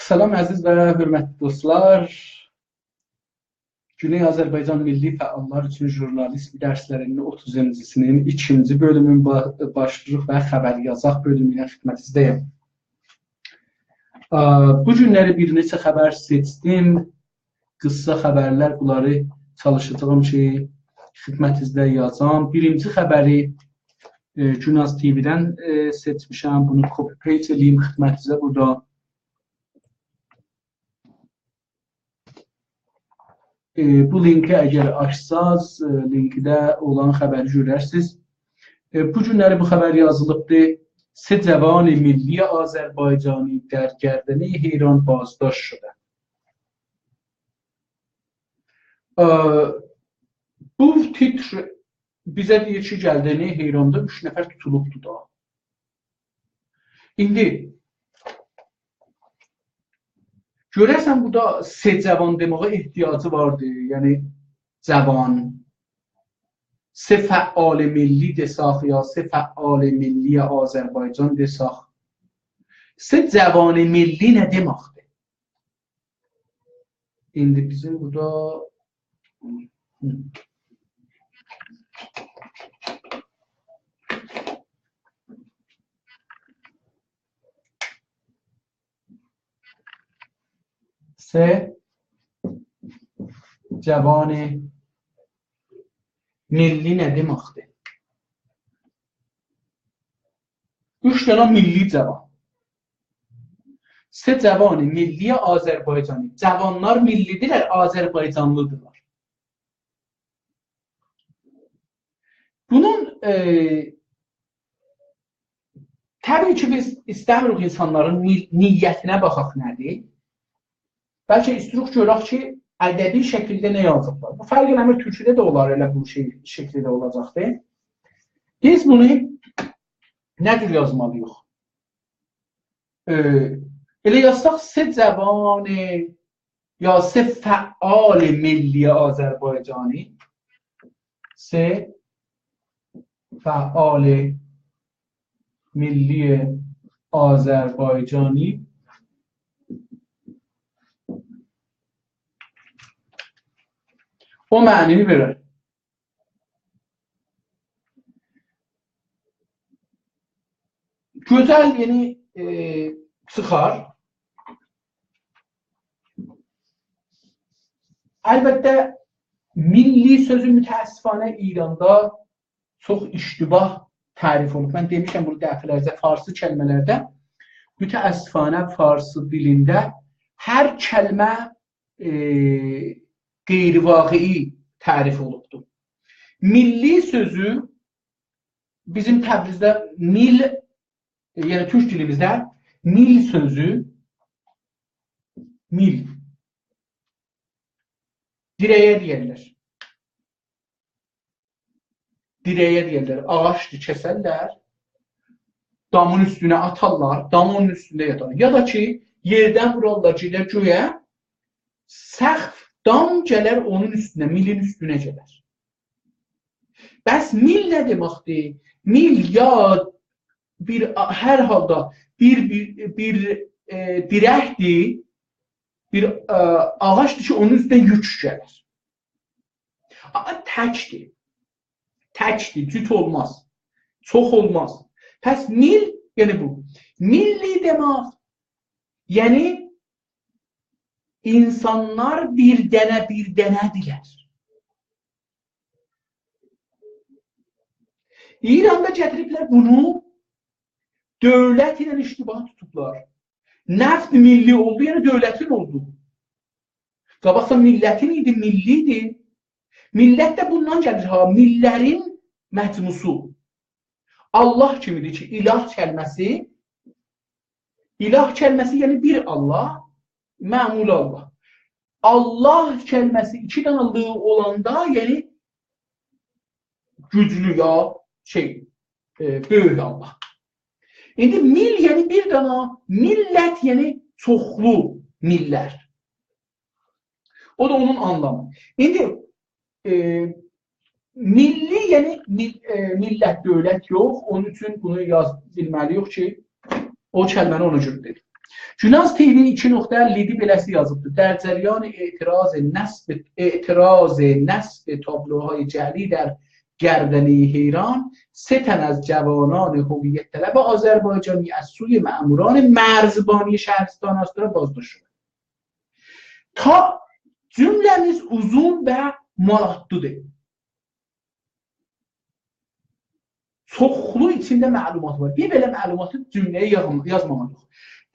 Salam əziz və hörmətli dostlar. Güney Azərbaycan Milli Fəallar üçün jurnalist dərslərinin 30-cısının 2-ci bölümün başlıq və xəbər yazaq bölümünə xidmətinizdəyəm. Bu günləri bir neçə xəbər seçdim. Qısa xəbərlər, bunları çalışacağım ki, xidmətinizdə yazam. Birinci xəbəri Günaz TV-dən seçmişəm. Bunu copy-paste edeyim xidmətinizə burada. Bu linki əgər açsaz, linkdə olan xəbəri görərsiniz. Bu günləri bu xəbər yazılıbdır. Sه جوان ملی آذربایجانی در گردنه ایران بازداشت شده. Bu titr bizə deyir ki, gəldiyini Heyranda 3 nəfər tutulubdur da. İndi görərsən burada سه جوان deməyə ehtiyacı vardı. Yəni cavan, سه فعال ملی desaq ya سه فعال ملی Azərbaycan desaq. سه جوان milli nə deməkdir? İndi bizim burada سه جوان milli nə deməkdir? 3 dənə milli cavan. سه جوان milli Azərbaycani. Cavanlar millidirlər, Azərbaycanlıdırlar. Bunun təbii ki, biz istəmirik insanların niyyətinə baxaq nədir? Bəlkə istirik görək ki, ədəbi şəkildə nə yazıblar. Bu fərq eləmir, türküdə də olar, elə bu şəkildə olacaqdır. Biz bunu nə cür yazmalıyıq? Elə yazsaq, سه جوان یا سه فعال ملی آذربایجانی. سه فعال ملی آذربایجانی o mənini verir. Gözəl yeni çıxar. Əlbəttə, milli sözü mütəəssifanə İranda çox iştibah tərif olunub. Mən demişəm bunu dəfələrcə farsı kəlmələrdə. Mütəəssifanə farsı dilində hər kəlmə qeyri-vaqei tərif olubdur. Milli sözü bizim Təbrizdə mil, yəni türk dilimizdə mil sözü mil dirəyə deyirlər. Dirəyə deyirlər. Ağaçdır, kəsərlər, damın üstünə atarlar, dam onun üstündə yatar. Ya da ki, yerdən vurarlar göyə, səxf dam gələr onun üstünə, milin üstünə gələr. Bəs mil nə deməkdir? Mil ya hər halda bir dirəkdir, bir ağaçdır ki, onun üstünə yük gəlir. Amma təkdir. Təkdir, cüt olmaz. Çox olmaz. Bəs mil, yəni bu. Milli demək, yəni İnsanlar bir dənədirlər. İranda gətiriblər bunu, dövlət ilə iştibah tutublar. Nəft milli oldu, yəni dövlətin oldu. Qabaqsa millətin idi, milli idi. Millət də bundan gəlir, millərin məcmusu. Allah kimidir ki, ilah kəlməsi yəni bir Allah, məmul Allah. Allah kəlməsi 2 dənə lı olanda, yəni güclü ya böyük Allah. İndi mil yəni bir dənə, millət yəni çoxlu millər. O da onun anlamı. İndi milli yəni millət, dövlət yox. Onun üçün bunu bilməliyik ki, o kəlməni ona görə dedim. Günaz TV 2.57 beləsi yazıbdır. در جریان اعتراض نصب تابلوهای جعلی در گردنه حیران 3 تن از جوانان هویت طلب آذربایجانی از سوی مأموران مرزبانی شهرستان آستارا بازداشت شدند. تا cümləmiz uzun və maratlıdır. Çoxlu içində məlumat var. Bir belə məlumatı cümləyə yazmamalıyıq.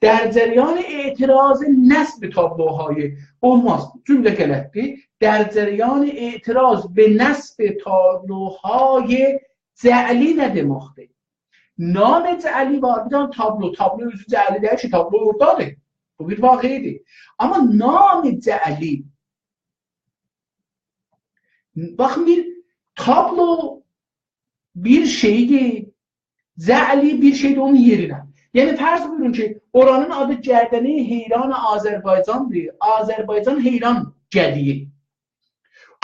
در جریان اعتراض نصب تابلوهای olmaz. Cümlə qələtdir. در جریان اعتراض به نصب تابلوهای جعلی nə deməkdir? Nam جعلی var. Bir tane tablo. Tablo özü cəli deyil ki, tablo oradadır. Bu bir vaqidir. Amma nam cəli. Baxın, bir tablo bir şeydir. Cəli bir şeydir onun yerinə. Yəni fərz buyurun ki, oranın adı Gərdəni Heyran Azərbaycandır. Azərbaycan Heyran gədiyi.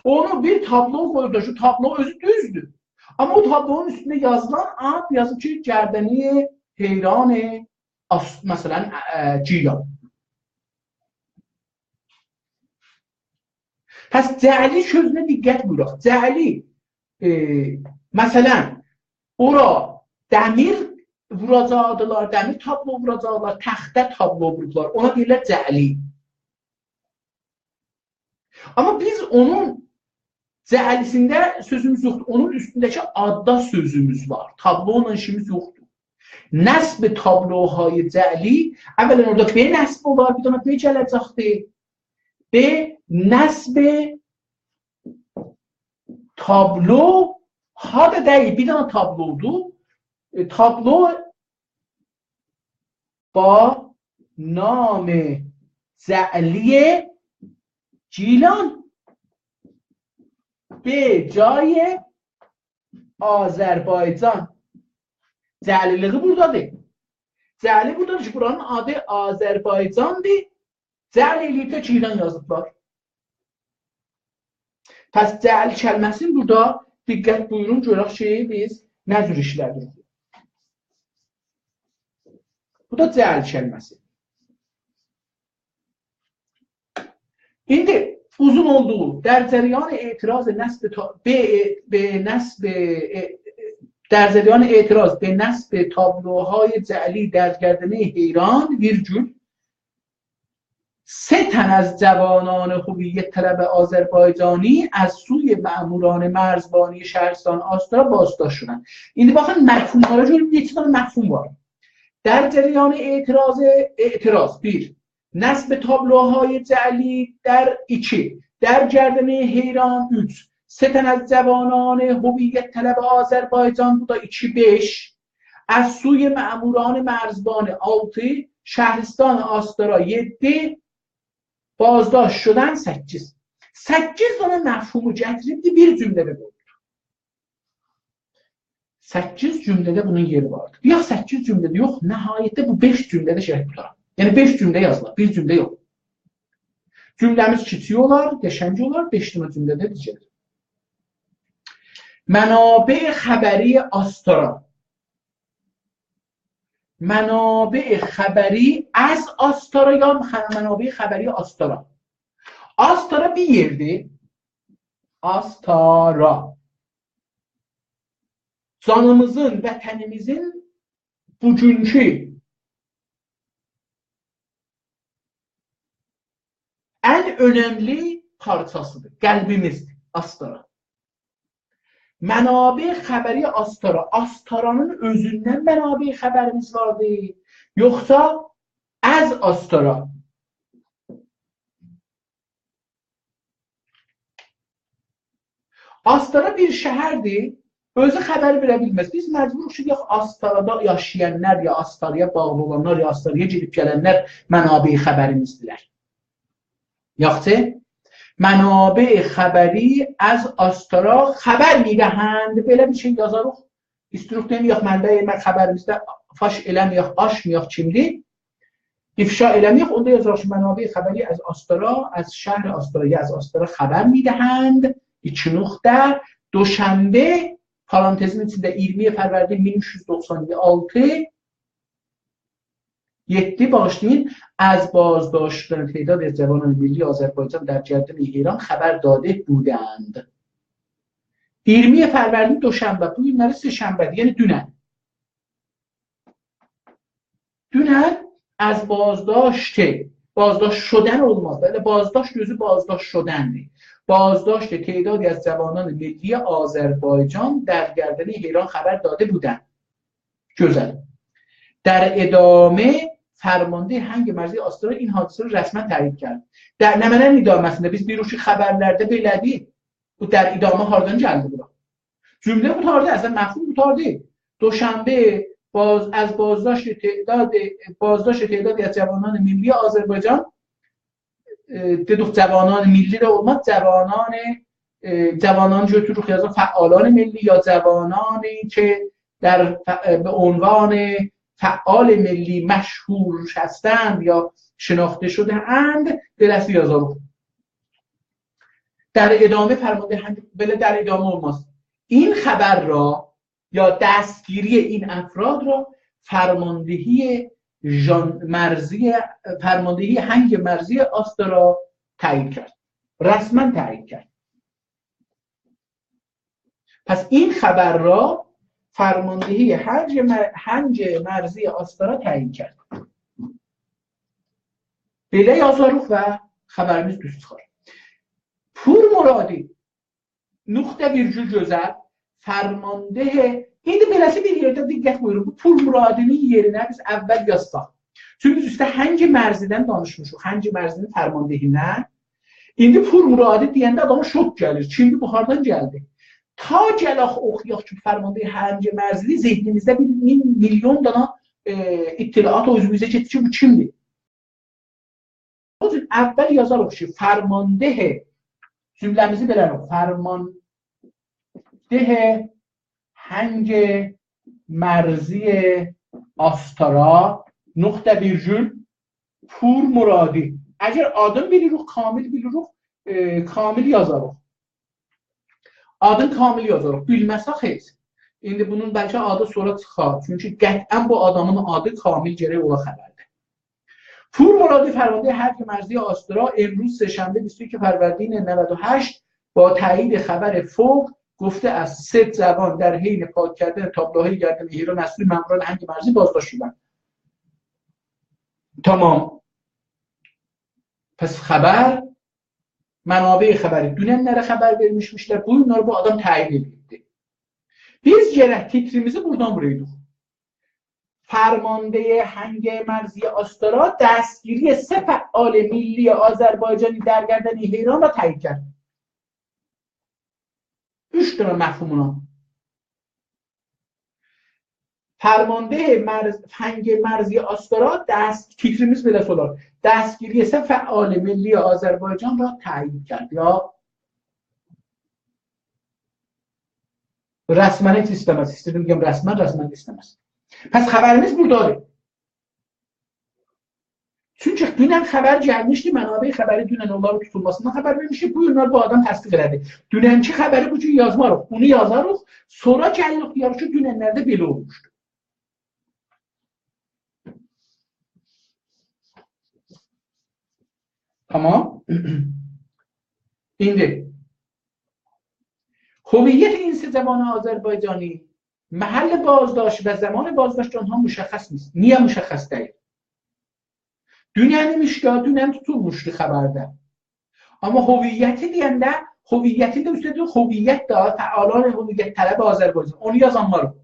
Onu bir tablo koyup şu tablo özü düzdür. Ama o tablonun üstünde yazılan ad yazıp ki Gərdəni Heyran mesela Cilan. Pəs cəli sözünə diqqət buyuraq. Cəli məsələn ora dəmir vuracaqdılar, dəmir tablo vuracaqlar, təxtə tablo vurdular. Ona deyirlər cəli. Amma biz onun cəlisində sözümüz yoxdur. Onun üstündəki adda sözümüz var. Tablo ilə işimiz yoxdur. Nəsb tablohay cəli, əvvələn orada B nəsb olar, bir dana B gələcəkdir. B nəsb tablo ha da deyil, bir dana tablodur. Tablo با نام جعلی جیلان به جای آذربایجان. Cəliliği buradadır. Cəli buradadır ki, buranın adı Azərbaycandır. Cəli eləyib də Cilan yazıblar. Pəs cəli kəlməsini burada diqqət buyurun, görək ki, biz nə cür işlədik. Bu da cəli kəlməsi. İndi uzun olduğu در جریان اعتراض در جریان اعتراض به نصب تابلوهای جعلی در گردنه حیران ویرگول 3 تن از جوانان هویت طلب آذربایجانی از سوی مأموران مرزبانی شهرستان آستارا بازداشت شدند. İndi baxın məhfumlara görün, neçə tane məhfum var. در جریان اعتراض 1 نصب تابلوهای جعلی در 2 در گردنه حیران 3 3 تن از جوانان هویت طلب آذربایجان bu da 2-5 از سوی مأموران مرزبان 6 شهرستان آستارا 7 بازداشت شدن 8 tane məhfumu gətiribdi bir cümlədə qoydu. 8 cümlədə bunun yeri vardır. Ya 8 cümlədə yox, nəhayətdə bu 5 cümlədə şərh tutar. Yəni 5 cümlə yazılır, bir cümlə yox. Cümləmiz kiçik olar, qəşəng olar, 5 dənə cümlədə düzəlir. منابع خبری آستارا. منابع خبری از آستارا یا منابع خبری آستارا. آستارا bir yerdir. Astara. Canımızın, vətənimizin bugünkü en önemli parçasıdır. Qəlbimizdir. Astara. Mənabə xəbəri Astara. Astaranın özündən mənabə xəbərimiz vardı. Yoxsa az Astara. Astara bir şəhərdir. Özü xəbər verə bilməz. Biz məcburuq ki, ya Astarada yaşayanlar, ya Astaraya bağlı olanlar, ya Astaraya gedib gələnlər mənabə xəbərimizdirlər. Yaxşı? منابع خبری از آستارا خبر میدهند. belə bir şey yazarıq. İstiruq deməyək, mənbə xəbərimizdə faş eləməyək, aşmayaq kimdir. İfşa eləməyək, onda yazarıq ki, منابع خبری از آستارا از شهر آستارا از آستارا خبر میدهند. 2 nöqtə دوشنبه parantezin içində 20 fərvərdə 1396 7 bağışlayın از بازداشت شدن تعداد از جوانان ملی آذربایجان در جریان ایران خبر داده بودند. 20 فروردین دوشنبه bu günləri səhşənbədir, yəni dünən az بازداشت شدن olmaz. Böyle بازداشت özü بازداشت şudendir. بازداشت تعدادی از جوانان ملی آذربایجان در گردن ایران خبر داده بودند. Gözəl. در ادامه فرمانده هنگ مرزی آستارا این حادثه رو رسما تایید کرد. در نمنن idaməsində biz biruşi xəbərlərdə belədik. Bu در ادامه hardan gəldi bura? Cümle bu tarihte aslında mefhum bu tarihte. دوشنبه از بازداشت تعدادی از جوانان ملی آذربایجان dedik جوانان ملی رو olmaz جوانان جو تو خیازا فعالان ملی یا جوانانی که به عنوان فعال ملی مشهور هستند یا شناخته شده اند دلسی یازارو در ادامه فرمانده بله در ادامه olmaz این خبر را یا دستگیری این افراد را فرماندهی هنگ مرزی آستارا تایید کرد. رسما تایید کرد. پس این خبر را فرماندهی هنگ مرزی آستارا تایید کرد. بله یازاروخ و خبرimiz دوست خواهد. پور مرادی نقطه virgül gözəl فرمانده indi beləsi bir yerdə diqqət buyurun. Bu pul muradinin yerinə biz əvvəl yazsaq. Çünki biz üstə hangi mərzidən danışmışıq? Hangi mərzinin fərmandehindən? İndi pul muradi deyəndə adama şok gəlir. Şimdi bu hardan gəldi? Ta gələk oxuyaq ki, fərmandehi hangi mərzidir? Zehnimizdə bir milyon dana ittilaat özümüzə getdi ki, bu kimdir? O yüzden əvvəl yazarıq ki, fərmandehi cümləmizi belirək. Fərmandehi هنگ مرزی آستارا نقطه ویرگول پور مرادی اگر آدم bilirik kamil yazarıq. Adın kamil yazarıq. Bilməsək heç. İndi bunun bəlkə adı sonra çıxar. Çünki qətlən bu adamın adı kamil gərək ola xəbərdir. پور مرادی فرمانده هنگ مرزی آستارا امروز سه‌شنبه 22 فروردین 98 با تایید خبر فوق گفته از 3 جوان در حین پاک کردن تابلوهای گردن ایران از سوی ماموران هنگ مرزی بازداشت شدند. تمام. پس خبر منابع خبری dünenlere haber vermişler. Bunlar bu adam tayin edildi. Biz gerek titrimizi buradan buraya duyduk. فرمانده هنگ مرزی آستارا دستگیری 3 فعال ملی آذربایجانی در گردن ایران را تایید کرد. 3 tane mefhumuna. فرمانده هنگ مرزی آستارا titrimiz belə solar. دستگیری 3 فعال ملی آذربایجان را تایید کرد یا رسما hiç istemez. İstedim diyeyim resmen istemez. Pes haberimiz buradadır. Çünki dünən xəbər gəlmişdi, mənabə xəbəri dünən onların tutulmasından xəbər vermişdi. Bu günlər bu adam təsdiq elədi. Dünənki xəbəri bu gün yazmarıq. Bunu yazarıq. Sonra gəlirik deyərik ki, dünənlərdə belə olmuşdu. Tamam. İndi هویت این 3 جوان آذربایجانی محل بازداشت و زمان بازداشت آنها مشخص نیست. Niye مشخص değil? Dünən tutulmuşdu xəbərdə. Amma hüviyyəti deyəndə, hüviyyəti də üstədir, hüviyyət də fəalan hüviyyət tələb Azərbaycan. Onu yazanlarıq.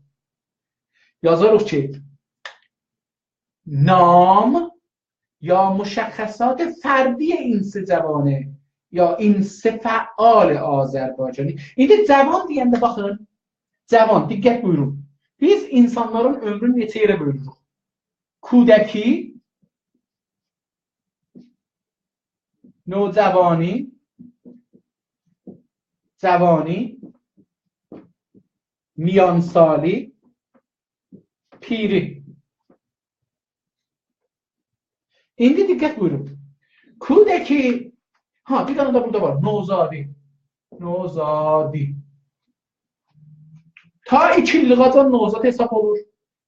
Yazarıq ki, نام یا مشخصات فردی این 3 جوانه یا این 3 فعال آذربایجانی. İndi cavan deyəndə baxın, cavan, diqqət buyurun. Biz insanların ömrünü neçə yerə bölürük? Kudəki, نوجوانی جوانی میانسالی پیری İndi diqqət buyurun. Kudəki bir tane da burada var. Nozadi. Ta 2 illik adam nozad hesab olur.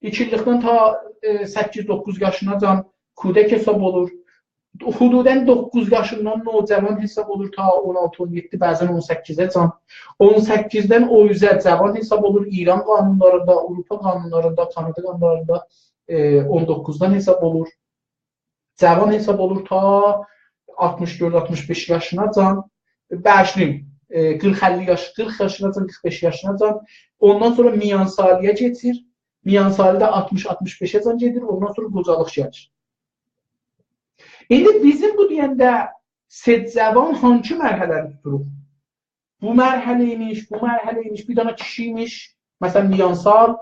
2 illikdən ta 8-9 yaşınacan kudek hesab olur. Hududən 9 yaşından nocavan hesab olur ta 16-17, bəzən 18-ə can. 18-dən o üzə cavan hesab olur. İran qanunlarında, Avropa qanunlarında, Kanada qanunlarında 19-dan hesab olur. Cavan hesab olur ta 64-65 yaşına can. Bəşlim 40-50 yaş, 40 yaşına can, 45 yaşına can. Ondan sonra miyansaliyə geçir. Miyansalidə 60-65'ə can gedir. Ondan sonra qocalıq gəlir. İndi bizim bu deyəndə sedcavan hangi mərhələdə tuturuq? Bu mərhələymiş, bu mərhələymiş, bir dana kişiymiş, məsələn miyansal,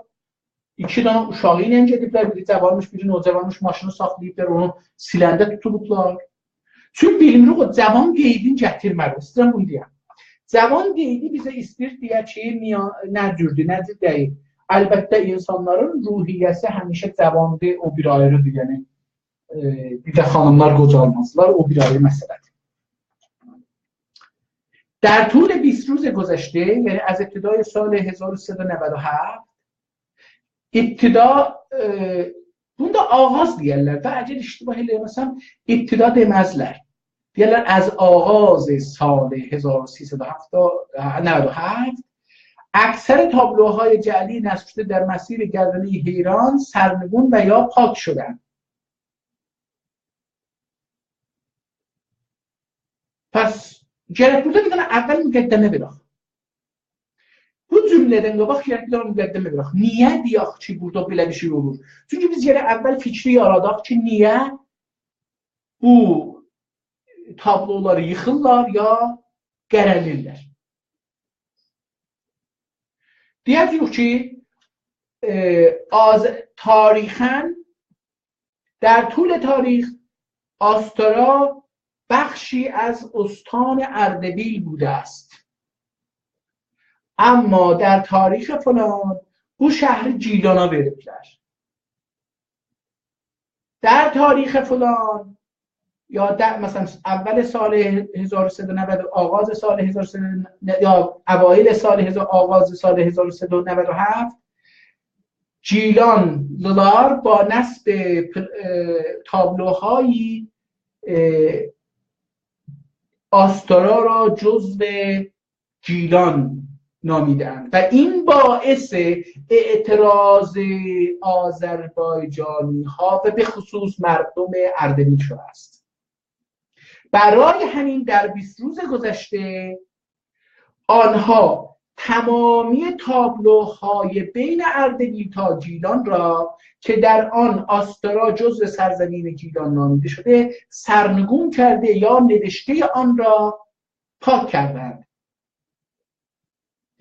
2 dana uşağı ilə gediblər, biri cavanmış, biri nocavanmış, maşını saxlayıblar, onu siləndə tutulublar. Çünki bilmirik o cavan qeydini gətirməli. Sizdən bunu deyəm. Cavan qeydi bizə istəyir deyək ki, nə cürdür, nə cür deyil. Əlbəttə insanların ruhiyyəsi həmişə cavandır, o bir ayrıdır, yəni. Bir də xanımlar qocalmazlar, o bir ayrı məsələdir. در طول 20 روز گذشته، یعنی از ابتدای سال 1397 ابتدا bunda ağaz deyirlər və əgər iştibah eləməsəm ibtida deməzlər. Deyirlər az ağaz سال 1397 اکثر تابلوهای جعلی نصب شده در مسیر گردنه حیران سرنگون و یا پاک شدند. Pəs, gərək burada bir dənə əvvəl müqəddəmə verək. Bu cümlədən qabaq gərək bir dənə müqəddəmə verək. Niyə deyək ki, burada belə bir şey olur? Çünki biz gərək əvvəl fikri yaradaq ki, niyə bu tabloları yıxırlar ya qərəlirlər. Deyək ki, tarixən, در طول تاریخ آستارا بخشی از استان اردبیل بوده است. اما در تاریخ فلان bu şəhri Gilana veriblər. در تاریخ فلان یا در مثلا اول سال 1390 آغاز سال 1390 یا اوایل سال آغاز سال 1397 جیلانlılar با نصب تابلوهایی آستارا را جزو جیلان نامیدند و این باعث اعتراض آذربایجانی ها و به خصوص مردم اردبیل شده است. برای همین در 20 روز گذشته آنها تمامی تابلوهای بین اردبیل تا جیلان را که در آن آستارا جزو سرزمین جیلان نامیده شده سرنگون کرده یا نوشته آن را پاک کردند.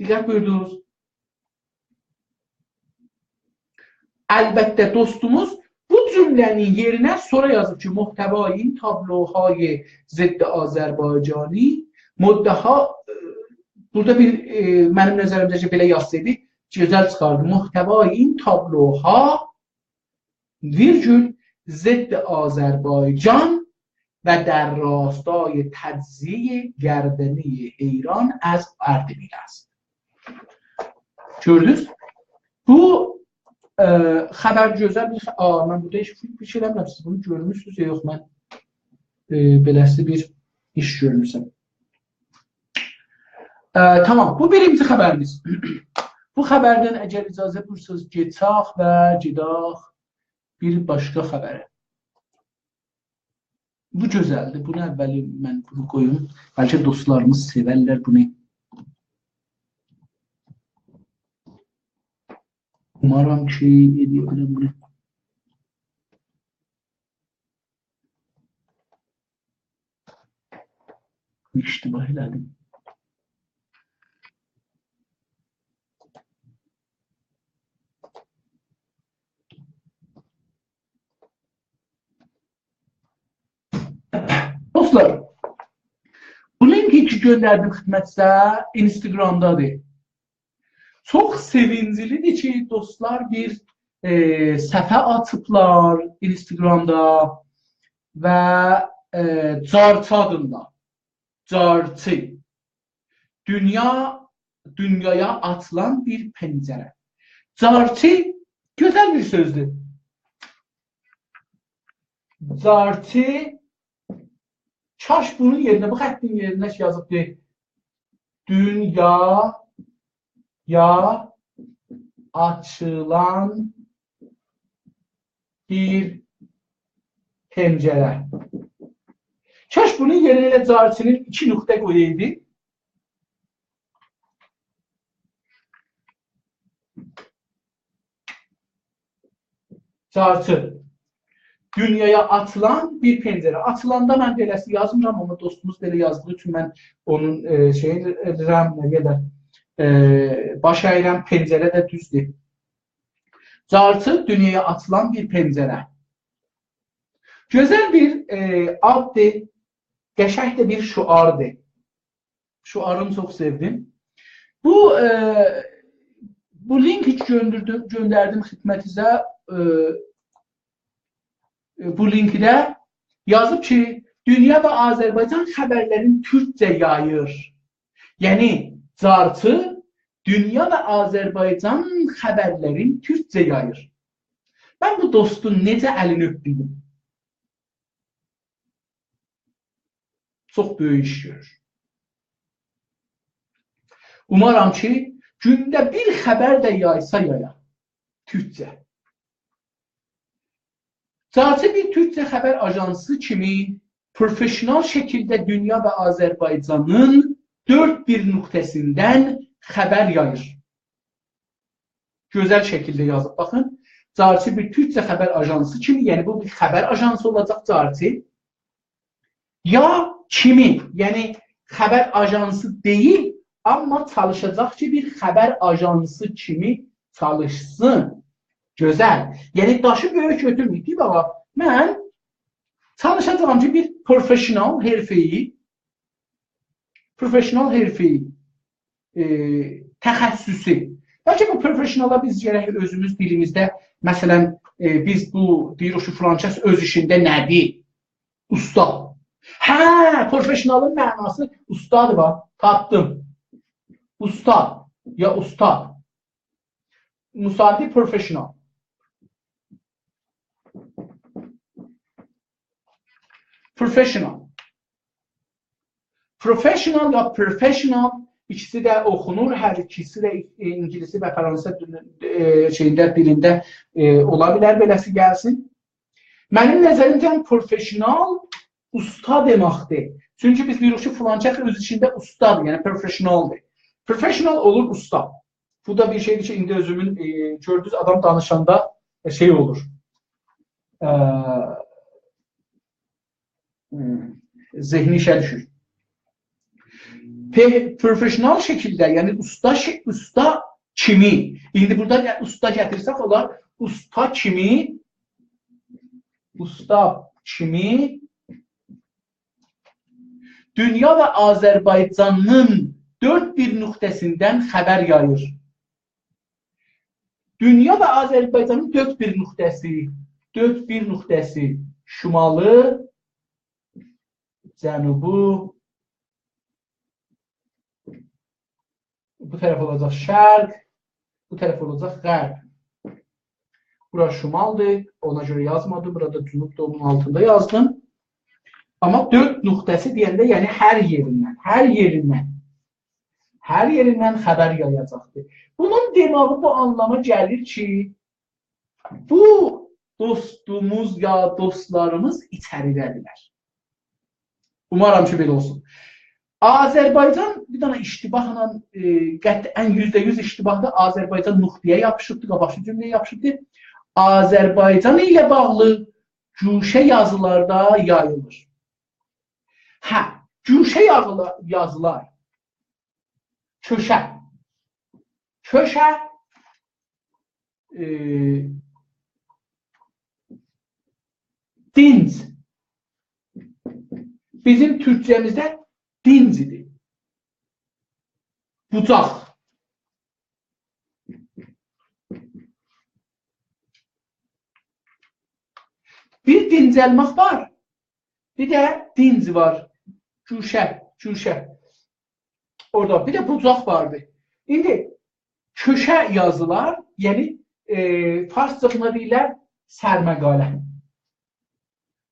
Diqqət buyurdunuz. Əlbəttə dostumuz bu cümlənin yerinə sonra yazıb ki, muhtevai tablohay ضد Azərbaycani müddəha burada bir mənim nəzərimdəcə belə yazsaydı gözəl çıxardı. Muhtevai tabloha virgül ضد Azərbaycan və در راستای تجزیه گردنه ایران از اردبیل است. Gördünüz? Bu xəbər gözəl bir... Mən burada heç bir şey eləmirəm. Siz bunu görmüşsünüz ya yox, mən beləsi bir iş görmüşəm. Tamam, bu birinci xəbərimiz. Bu xəbərdən əgər icazə buyursanız geçaq və gedaq bir başqa xəbərə. Bu gözəldir. Bunu əvvəli mən bunu qoyum. Bəlkə dostlarımız sevərlər bunu. Umarım ki ediyorum bunu. İştibah elədim. Dostlar, bu linki ki gönderdim xidmətsə Instagramdadır. Çox sevinclidir ki, dostlar bir səhifə açıblar Instagramda və Carçı adında. Carçı. Dünyaya atılan bir pəncərə. Carçı Güzel bir sözdür. Zarti kaş bunun yerine, bu xəttin yerine yazıbdır. Dünyaya açılan bir pencere. Kaş bunun yerine Zartinin 2 nokta koyaydı. Zartı. Dünyaya atılan bir pencere. Atılanda mən beləsi yazmıram, ama dostumuz belə yazdığı üçün mən onun şeyi ya da baş əyirəm, pencere də düzdür. Zartı dünyaya atılan bir pencere. Güzel bir addır, qəşəng də bir şuardır. Şuarını çok sevdim. Bu linki gönderdim xidmətinizə. Bu linkdə yazıb ki, Dünya və Azərbaycan xəbərlərin Türkcə yayır. Yəni, Zartı Dünya və Azərbaycan xəbərlərin Türkcə yayır. Mən bu dostun necə əlini öpdüyüm? Çox böyük iş görür. Umaram ki, gündə bir xəbər də yaysa yaya, Türkcə. Zartı bir Türkçe xəbər ajansı kimi profesyonel şəkildə Dünya və Azərbaycanın 4 bir nöqtəsindən xəbər yayır. Gözəl şəkildə yazıb. Baxın, Zartı bir Türkçe xəbər ajansı kimi, yəni bu bir xəbər ajansı olacaq Zartı. Ya kimi, yəni xəbər ajansı deyil, amma çalışacaq ki, bir xəbər ajansı kimi çalışsın. Gözəl. Yəni daşı böyük götürməyib. Deyib, baba, mən çalışacağım ki, bir profesyonel herfeyi təxəssüsü. Bəlkə bu profesyonala biz gərək özümüz dilimizdə, məsələn, biz bu deyirik ki, filankəs öz işində nədir? Usta. Hə, profesyonalın mənası ustadır, bax, tapdım. Usta ya ustad. Müsaade profesyonel. Professional ya professional ikisi de okunur, her ikisi de İngilisi ve Fransa dilinde olabilir, beləsi gəlsin. Mənim nəzərimdən profesyonal usta deməkdir. Çünki biz deyirik ki, filankəs öz içində ustadır, yəni profesyonaldır. Profesyonal olur usta. Bu da bir şeydir ki, indi özümün gördüğünüz adam danışanda şey olur. Zihni işe düşür. Profesyonel şekilde, yani usta kimi? İndi burada usta getirsek olar, usta kimi Dünya ve Azerbaycan'ın 4 bir nöqtəsindən xəbər yayır. Dünya ve Azerbaycan'ın 4 bir nöqtəsi Şimalı, Cənubu, bu tərəf olacaq şərq, bu tərəf olacaq qərb. Burası şimaldır, ona göre yazmadım, burada cənub da onun altında yazdım. Ama 4 nöqtəsi deyəndə, yəni hər yerindən xəbər yayacaqdır. Bunun demağı bu anlama gəlir ki, bu dostumuz ya dostlarımız içəridədirlər. Umarım ki, belə olsun. Azərbaycan bir dana iştibahla, qətlən %100 iştibahda Azərbaycan nöqtəyə yapışıbdır, qabaqçı cümləyə yapışıbdır. Azərbaycan ilə bağlı cüşə yazılarda yayılır. Hə, cüşə yazılar. Köşə. Dinc. Bizim Türkçemizde dincidir. Bucaq. Bir dincəlmək var. Bir de dinc var. Cüşə. Orada bir de bucaq vardı. İndi köşə yazılar, yəni farsça buna deyirlər sərməqalə.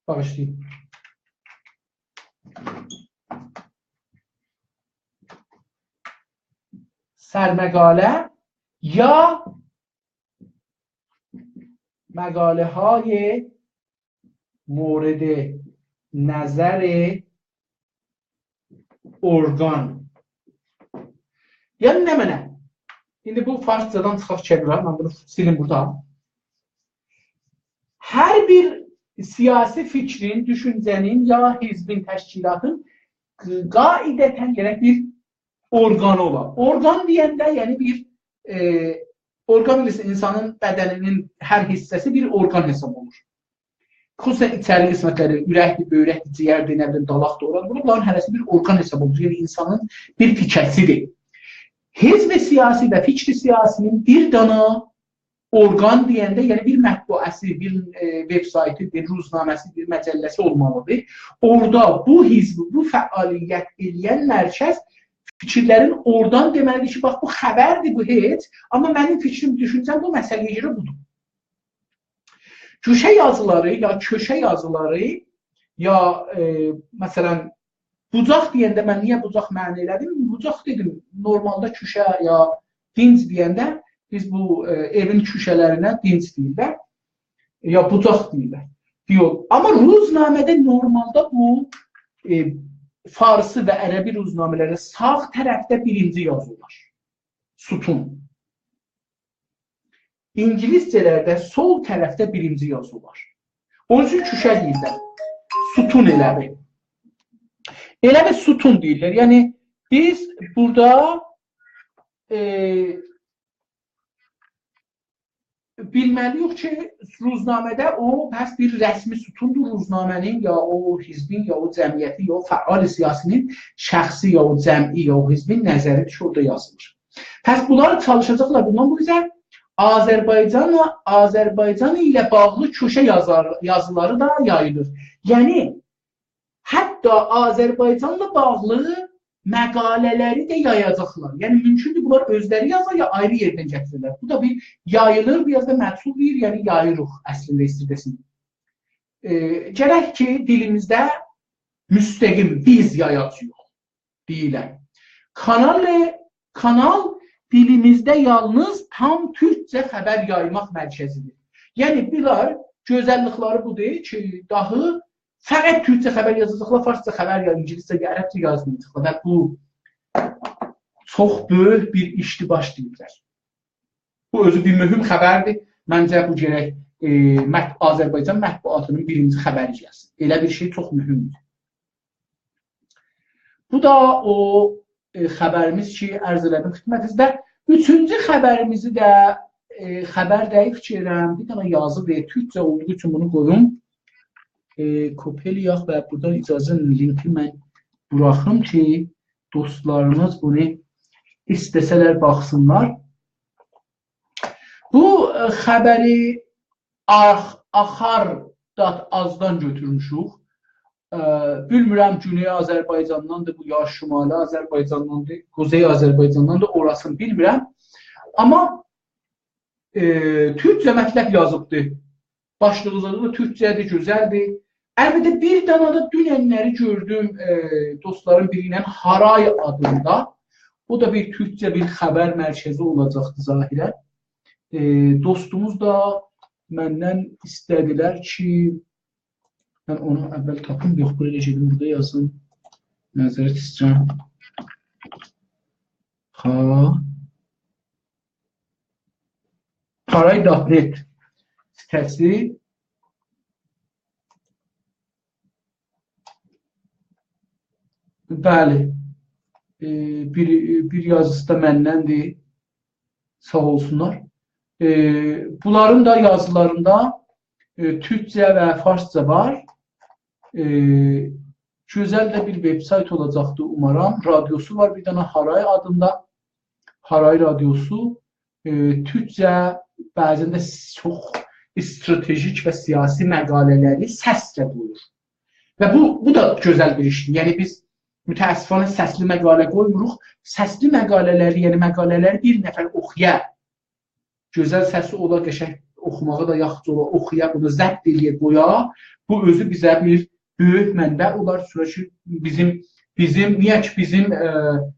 Bağışlayın. سرمقاله یا مقاله های مورد نظر ارگان yani ne mene? Şimdi bu Farsçadan çıxaq çevirəm. Ben bunu silin burada. Her bir siyasi fikrin, düşüncenin ya hizbin, təşkilatın qaidətən gerek bir organı olan. Organ deyəndə yəni bir organ bilirsin, insanın bədəninin hər hissəsi bir organ hesab olur. Xüsusən içəri qismətləri, ürəkdir, böyrəkdir, ciyərdir, nə bilim, dalaqdır, oran. Bunların hərəsi bir organ hesab olur. Yəni insanın bir fikəsidir. Hizb siyasi və fikri siyasinin bir dana organ deyəndə, yəni bir mətbuəsi, bir web saytı, bir ruznaməsi, bir məcəlləsi olmalıdır. Orada bu hizb, bu fəaliyyət edən mərkəz fikirlərin oradan deməlidir ki, bax bu xəbərdir, bu heç, amma mənim fikrim, düşüncəm bu məsələyə görə budur. Köşə yazıları ya köşə yazıları ya məsələn bucaq deyəndə mən niyə bucaq məna elədim? Bucaq dedim, normalda köşə ya dinc deyəndə biz bu evin köşələrinə dinc deyirlər ya bucaq deyirlər. Yox, amma ruznamədə normalda bu Farsı və ərəbi ruznamələrdə sağ tərəfdə birinci yazılır. Sütun. İngiliscələrdə sol tərəfdə birinci yazılır. Onun üçün köşə deyirlər. Sütun elədir. Elə bir sütun deyirlər. Yəni biz burada bilməliyik ki, ruznamədə o pəs bir rəsmi sütundur ruznamənin, ya o hizbin, ya o cəmiyyətin, ya o fəal siyasinin şəxsi, ya o cəmi, ya o hizbin nəzəri ki, orada yazılır. Pəs bunlar çalışacaqlar. Bundan bu bizə Azərbaycan ilə bağlı köşə yazıları da yayılır. Yəni, hətta Azərbaycanla bağlı məqalələri də yayacaqlar. Yəni, mümkündür bunlar özləri yazar ya ayrı yerdən gətirirlər. Bu da bir yayılır, biraz da məhsul deyir, yəni yayırıq əslində istirdəsin. Gərək ki, dilimizdə müstəqim biz yayacıyıq deyilən. Kanal dilimizdə yalnız tam türkcə xəbər yaymaq mərkəzidir. Yəni, bunlar gözəllikləri budur ki, dahi fəqət türkcə xəbər yazacaqlar, farsça xəbər ya ingiliscə, ərəbcə yazmayacaqlar və bu çox böyük bir işdi başlayırlar. Bu özü bir mühüm xəbərdir. Məncə bu gərək Azərbaycan mətbuatının birinci xəbəri gəlsin. Elə bir şey çox mühümdür. Bu da o xəbərimiz ki, ərz elədim xidmətinizdə. Üçüncü xəbərimizi də xəbər dəyi fikirəm. Bir dənə yazı və türkcə olduğu üçün bunu qoyum. Kopeliyaq və buradan icazənin linki mən buraxım ki, dostlarımız bunu istəsələr baxsınlar. Bu xəbəri axar.az-dan götürmüşük. Bilmirəm Güney Azərbaycandandır, bu ya Şimali Azərbaycandandır, Quzey Azərbaycandandır, orasını bilmirəm. Amma türkcə mətləb yazıbdır. Başlıqları türkcədir, gözəldir. Əlbəttə bir dana da dünənləri gördüm dostların biri ilə Haray adında. O da bir türkcə bir xəbər mərkəzi olacaqdı zahirən. Dostumuz da məndən istədilər ki, mən onu əvvəl tapım, yox, buraya gedim, burada yazın. Nəzərət istəyirəm. Haray.net sitəsi. Bəli, bir yazısı da məndəndir, sağ olsunlar. Bunların da yazılarında türkcə və farsca var. Gözəl də bir web sayt olacaqdı umaram. Radyosu var bir dənə Haray adında. Haray radyosu. Türkcə bəzən də çox stratejik və siyasi məqalələri səslə qoyur. Və bu da gözəl bir işdir. Yəni biz mütəəssifanə səsli məqalə qoymuruq. Səsli məqalələri, yəni məqalələri bir nəfər oxuya. gözəl səsi ola, qəşəng oxumağı da yaxşı ola, oxuya, bunu zəbt eləyə qoya, bu özü bizə bir böyük mənbə olar. Sonra bizim niyə ki bizim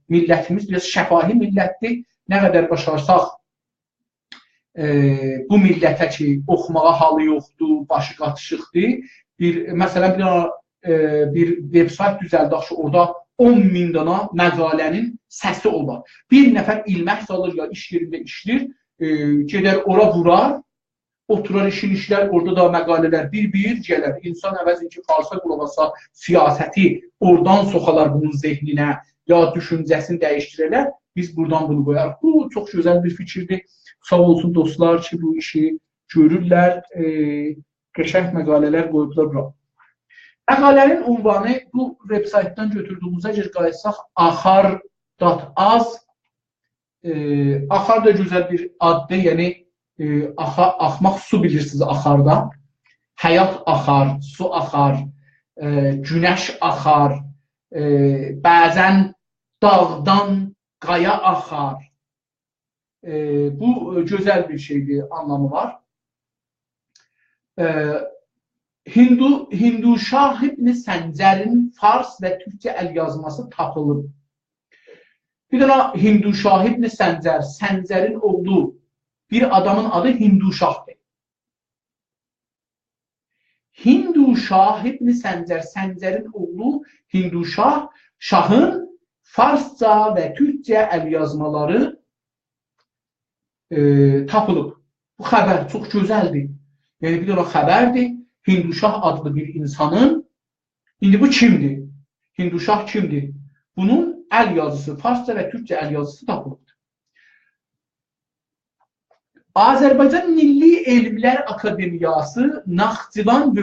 millətimiz biraz şəfahi millətdir. Nə qədər başarsaq bu millətə ki oxumağa halı yoxdur, başı qatışıqdır. Məsələn bir veb-sayt düzəldək ki, orada 10.000 dana məqalənin səsi olar. Bir nəfər ilmək salır ya iş yerində işlir, gedər ora vurar, oturar işin işlər, orada da məqalələr bir gələr. İnsan əvəzin ki, falsa qulağasa siyasəti oradan soxalar bunun zehninə ya düşüncəsini dəyişdirələr, biz buradan bunu qoyarıq. Bu çox gözəl bir fikirdir. Sağ olsun dostlar ki, bu işi görürlər, qəşəng məqalələr qoyublar bura. Məqalənin ünvanı bu veb-saytdan götürdüyümüzə qayıtsaq axar.az. Axar da gözəl bir addır, yəni axmaq su bilirsiniz axarda. Həyat axar, su axar, günəş axar, bəzən dağdan qaya axar. Bu gözəl bir şeydir, anlamı var. Hinduşah İbn Səncərin fars və türkçə əlyazması tapılıb. Bir dənə Hinduşah İbn Səncər, Səncərin oğlu bir adamın adı Hinduşahdır. Hinduşah İbn Səncər, Səncərin oğlu Hinduşah, şahın farsca və türkçə əlyazmaları tapılıb. Bu xəbər çox gözəldir. Yəni bir dənə xəbərdir. Hinduşah adlı bir insanın, indi bu kimdir? Hinduşah kimdir? Bunun əl yazısı, farsca və türkçə əl yazısı tapılıbdır. Azərbaycan Milli Elmlər Akademiyası Naxçıvan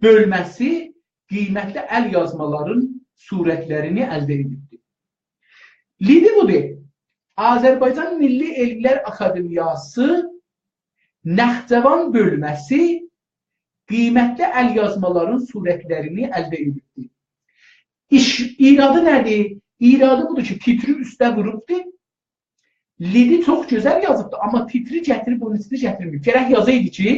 bölməsi qiymətli əl yazmaların surətlərini əldə edibdir. Lidi budur. Azərbaycan Milli Elmlər Akademiyası Naxçıvan bölməsi qiymətli əl yazmaların surətlərini əldə edibdir. İradı nədir? İradı budur ki, titri üstə vurubdur. Lidi çox gözəl yazıbdır, amma titri gətirib, onun üstünü gətirməyib. Gərək yazaydı ki,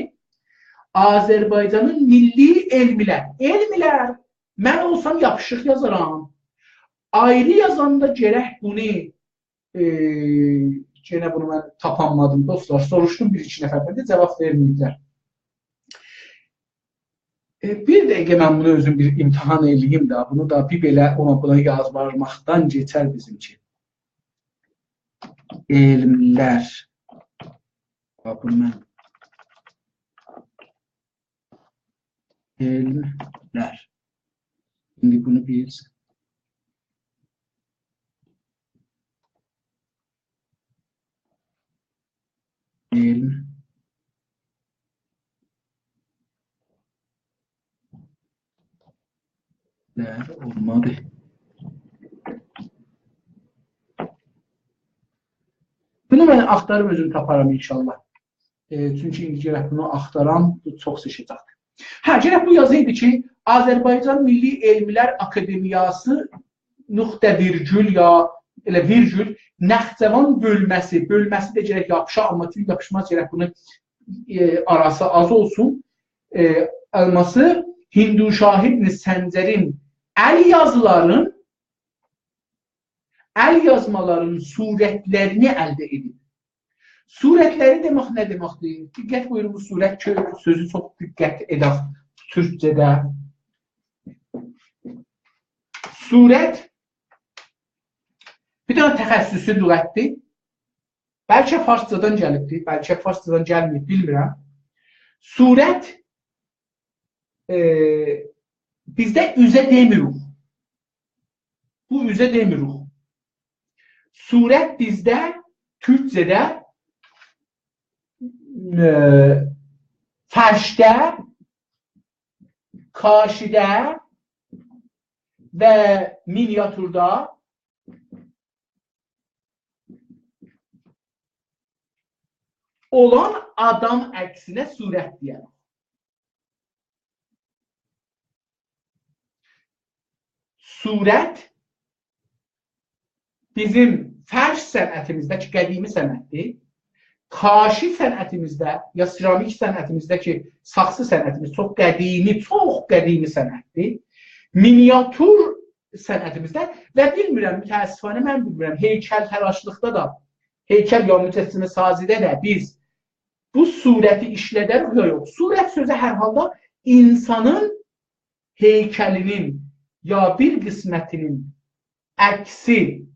Azərbaycanın milli elmlər, mən olsam yapışıq yazaram. Ayrı yazanda gərək bunu, yenə bunu mən tapanmadım dostlar, soruşdum bir-iki nəfərdən də cavab verməyiblər. Bir dəqiqə mən bunu özüm bir imtihan eləyim də, bunu da bir belə buna yazmaqdan geçər bizimki. Elmlər. Elmlər. İndi bunu bilsin. Olmadı. Bunu mən axtarıb özüm taparam inşallah. Çünki indi gərək bunu axtaram, bu çox seçəcəkdir. Gərək bu yazıydı ki, Azərbaycan Milli Elmlər Akademiyası _, ya elə virgül, Naxçıvan bölməsi də gərək yapışa, amma çünki yapışmaz gərək bunu arası az olsun. Alması Hinduşah İbn Səncərin əl yazmaların surətlərini əldə edib. Surətləri demək nə deməkdir? Diqqət buyurun, bu surət sözü çox diqqət edək türkcədə. Surət bir dənə təxəssüsü lüğətdir. Bəlkə farscadan gəlibdir, bəlkə farscadan gəlməyib, bilmirəm. Surət bizdə üzə demirik. Bu üzə demirik. Surət bizdə türkcədə fərşdə, kaşidə və miniatürdə olan adam əksinə surət deyək. Surət bizim fərş sənətimizdə ki, qədimi sənətdir, xaşi sənətimizdə, ya seramik sənətimizdə ki, saxsı sənətimiz çox qədimi sənətdir. Miniatür sənətimizdə və bilmirəm, mütəəssifانه mən bilmirəm, heykəltəraşlıqda da, heykəl ya mücəssimə sazidə də biz bu surəti işlədərik ya yox. Surət sözü hər halda insanın heykəlinin ya bir qismətinin əksi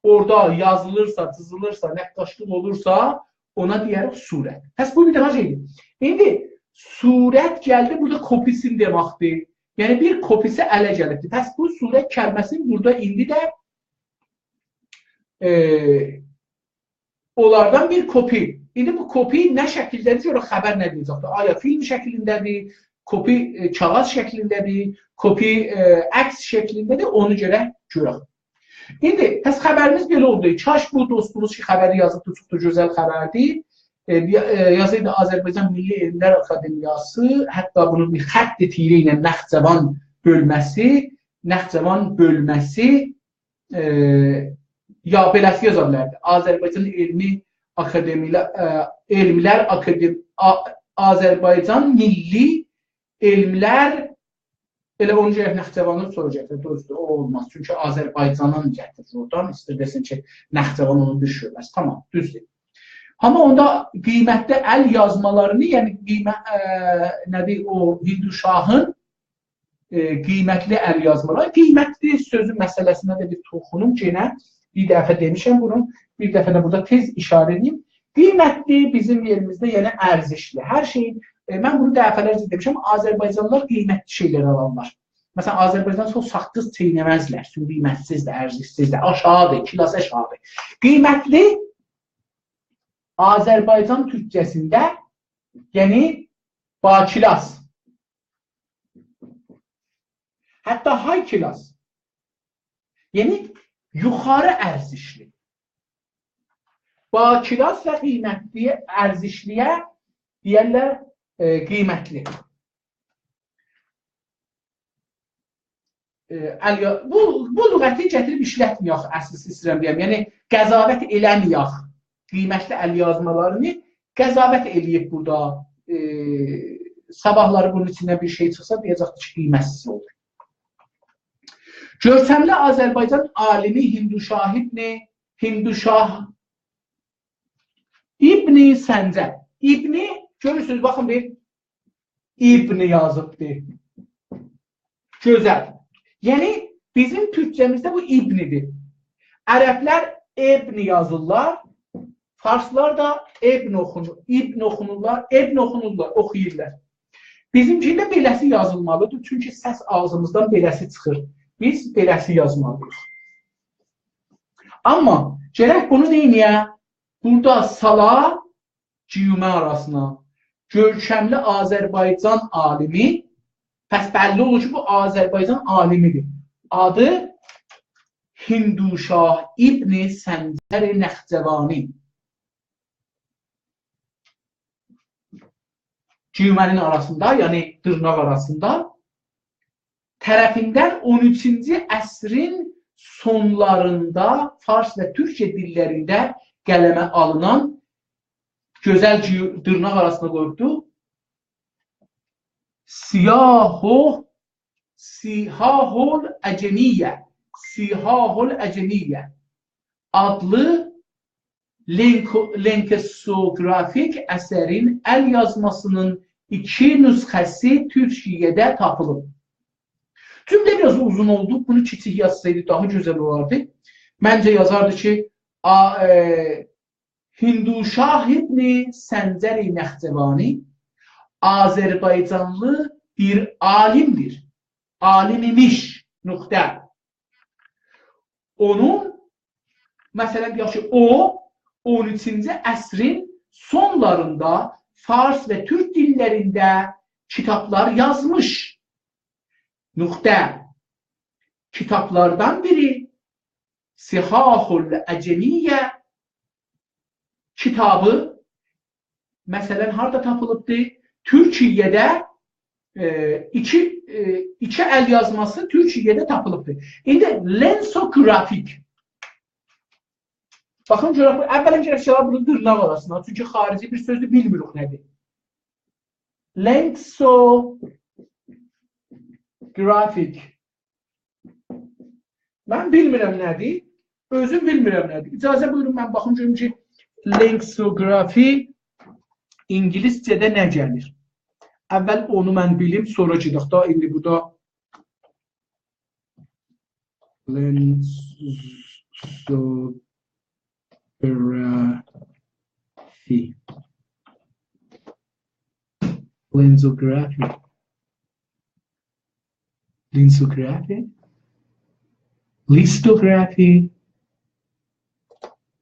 orada yazılırsa, çizilirsə, nəqqaşlıq olursa, ona deyərək surət. Pəs bu bir daha şeydir. İndi surət gəldi, burada kopisin deməkdir. Yəni bir kopisi ələ gəlibdir. Pəs bu surət kəlməsinin burada indi də onlardan bir kopi. İndi bu kopi nə şəkildədir? Sonra xəbər nə deyəcəkdir? Aya film şəklindədir, kopi kağız şəklindədir, kopi əks şəklindədir, onu görək. İndi, pəs xəbərimiz belə oldu. Kaş bu dostumuz ki, xəbəri yazıbdır, çox da gözəl xəbərdir. Yazıydı Azərbaycan Milli Elmlər Akademiyası, hətta bunun bir xətt tiri ilə Naxçıvan bölməsi ya beləsi yaza bilərdi. Azərbaycan Elmlər Azərbaycan Milli Elmlər elə onu gələk Naxçıvanı soracaqdır, doğrudur, o olmaz. Çünki Azərbaycanın gətirir oradan, istəyir desin ki, Naxçıvan onu düşürməz. Tamam, düzdür. Amma onda qiymətli əl yazmalarını, yəni nədir o Hinduşahın qiymətli əl yazmaları, qiymətli sözü məsələsinə də bir toxunum ki, bir dəfə demişəm bunu, bir dəfə də burada tez işarə edeyim. Qiymətli bizim yerimizdə yəni ərzişli. Hər şeyin, mən bunu dəfələrcə demişəm, Azərbaycanlılar qiymətli şeylər alanlar. Məsələn, Azərbaycan çox saqqız çeynəməzlər, çünki qiymətsizdir, ərzişsizdir, aşağıdır, kilası aşağıdır. Qiymətli Azərbaycan türkcəsində, yəni bakilas, hətta haykilas, yəni yuxarı ərzişli. Bakilas və qiymətli ərzişliyə deyərlər qiymətli. Bu lüğəti gətirib işlətməyək, əslisi istəyirəm deyəm. Yəni, qəzavət eləməyək. Qiymətli əl yazmalarını qəzavət eləyib burada. Sabahları bunun içindən bir şey çıxsa, deyəcəkdir ki, qiymətsiz olur. Görkəmli Azərbaycan alimi Hinduşah İbn-i Səncər. İbni, görürsünüz, baxın bir İbni yazıbdır. Gözəl. Yəni, bizim türkcəmizdə bu İbnidir. Ərəblər Ebni yazırlar, Farslar da İbn oxunurlar, oxuyurlar. Bizimkilə beləsi yazılmalıdır, çünki səs ağzımızdan beləsi çıxır. Biz beləsi yazmalıyıq. Amma gərək bunu deyinə, burada sala cümə arasına görkəmli Azərbaycan alimi, pəs bəlli olur ki, bu Azərbaycan alimidir. Adı Hinduşah İbn-i Səncər Naxçıvani. Cümənin arasında, yəni dırnaq arasında tərəfindən 13-cü əsrin sonlarında Fars və Türkçə dillərində qələmə alınan gözəl dırnaq arasında qoyubdu. Sihahul Əcemiyyə adlı lenkosografik əsərin əl yazmasının 2 nüsxəsi Türkiyədə tapılıb. Cümlə biraz uzun oldu. Bunu kiçik yazsaydı daha gözəl olardı. Məncə yazardı ki, Hinduşah İbn Səncər Naxçıvani Azərbaycanlı bir alimdir. Alim imiş. Nöqtə. Onun, məsələn, deyək ki, o 13-cü əsrin sonlarında Fars və Türk dillərində kitablar yazmış. Nöqtə. Kitablardan biri Sihahul Əcemiyyə kitabı, məsələn, harada tapılıbdır? Türkiyədə iki əl yazması Türkiyədə tapılıbdır. İndi lensografik Baxın görək, əvvələn gərək çıxaq bunu dırnaq arasına. Çünki xarici bir sözü bilmirik nədir. Lexicographic. Mən bilmirəm nədir. Özüm bilmirəm nədir. İcazə buyurun, mən baxım görüm ki, lexicography İngiliscədə nə gəlir? Əvvəl onu mən bilim, sonra gedək da. İndi burada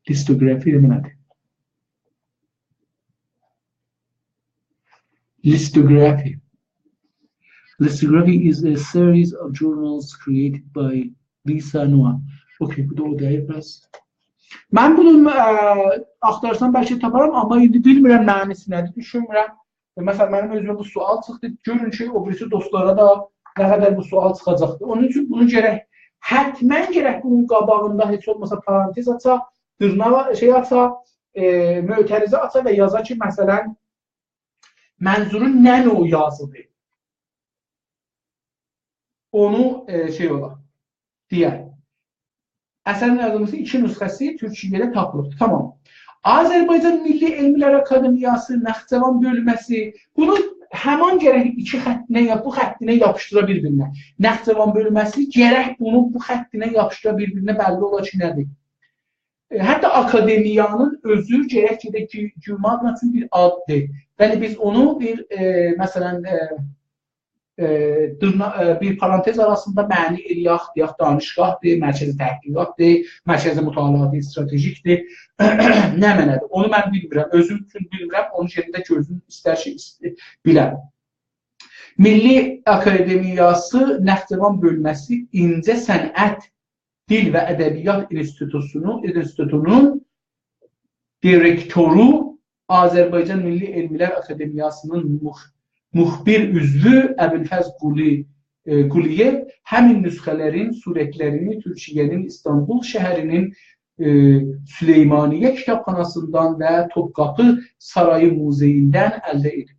listography demək nədir? Listography. Listography is a series of journals created by Lisa Noah. Okay, bu da o deyil bəs. Mən bunu axtarsam bəlkə taparam, amma indi bilmirəm mənisi nədir, düşünmürəm. Məsələn, mənim özümə bu sual çıxdı. Görün ki, o birisi dostlara da nə qədər bu sual çıxacaqdır. Onun üçün bunu gərək, hətmən gərək bunun qabağında heç olmasa parantez açaq, dırnağa şey açaq, mötərizə açaq və yaza ki, məsələn, mənzurun nə o yazıdır. Onu şey olar, deyər. Əsərin yazılması 2 nüsxəsi Türkiyədə tapılıbdır. Tamam. Azərbaycan Milli Elmlər Akademiyası Naxçıvan bölməsi bunu həman gərək 2 xəttinə, bu xəttinə yapışdıra bir-birinə. Naxçıvan bölməsi gərək bunu bu xəttinə yapışdıra bir-birinə bəlli olar ki, nədir? Hətta akademiyanın özü gərək ki, Cümadla üçün bir addır. Yəni biz onu bir, məsələn, bir parantez arasında məni eləyək, deyək, danışqahdır, mərkəzi təhqiqatdır, mərkəzi mütaliatı stratejikdir, nə mənədir? Onu mən bilmirəm, özüm üçün bilmirəm, onun yerində gözüm istər ki, biləm. Milli Akademiyası Naxçıvan bölməsi İncə Sənət, Dil və Ədəbiyyat İnstitutunun direktoru Azərbaycan Milli Elmlər Akademiyasının müxbir üzvü Əbülfəz Quliyev həmin nüsxələrin surətlərini Türkiyənin İstanbul şəhərinin Süleymaniyə kitabxanasından və Topqapı Sarayı muzeyindən əldə edib.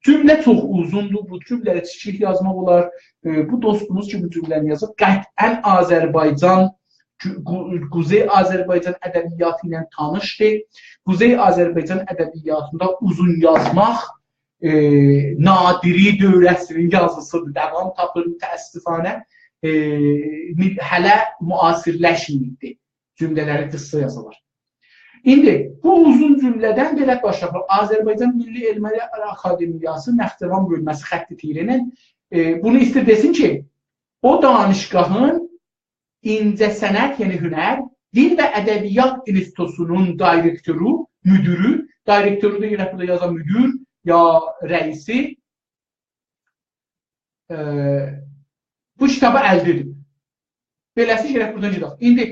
Cümlə çox uzundur, bu cümləyə kiçik yazmaq olar. Bu dostumuz ki, bu cümləni yazıb, qətlən Azərbaycan, Quzey Azərbaycan ədəbiyyatı ilə tanışdır. Quzey Azərbaycan ədəbiyyatında uzun yazmaq Nadiri dövrəsinin yazısıdır, dəvam tapır, təəssüfanə hələ müasirləşməyibdir. Cümlələri qısa yazılır. İndi bu uzun cümlədən belə başlayır. Azərbaycan Milli Elmlər Akademiyası Naxçıvan bölməsi xətti tirinin bunu istəyir desin ki, o danışqahın İncəsənət, yəni hünər, Dil və Ədəbiyyat İnstitutunun direktoru, müdürü, direktoru da yenə burada yazan müdür, ya rəisi bu kitabı əldə edib. Beləsi gerək buradan gedək. İndi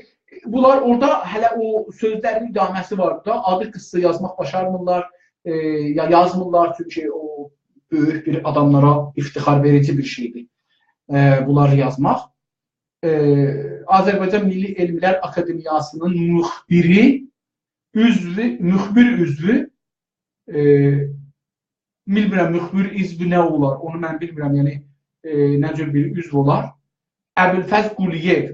bunlar orada hələ o sözlərin idaməsi var da, adı qısa yazmaq başarmırlar, ya yazmırlar çünki o böyük bir adamlara iftixar verici bir şeydir. Bunlar yazmaq. Azərbaycan Milli Elmlər Akademiyasının müxbir üzvü bilmirəm, müxbir üzvü nə olar, onu mən bilmirəm, yəni nə cür bir üzv olar. Əbülfəz Quliyev.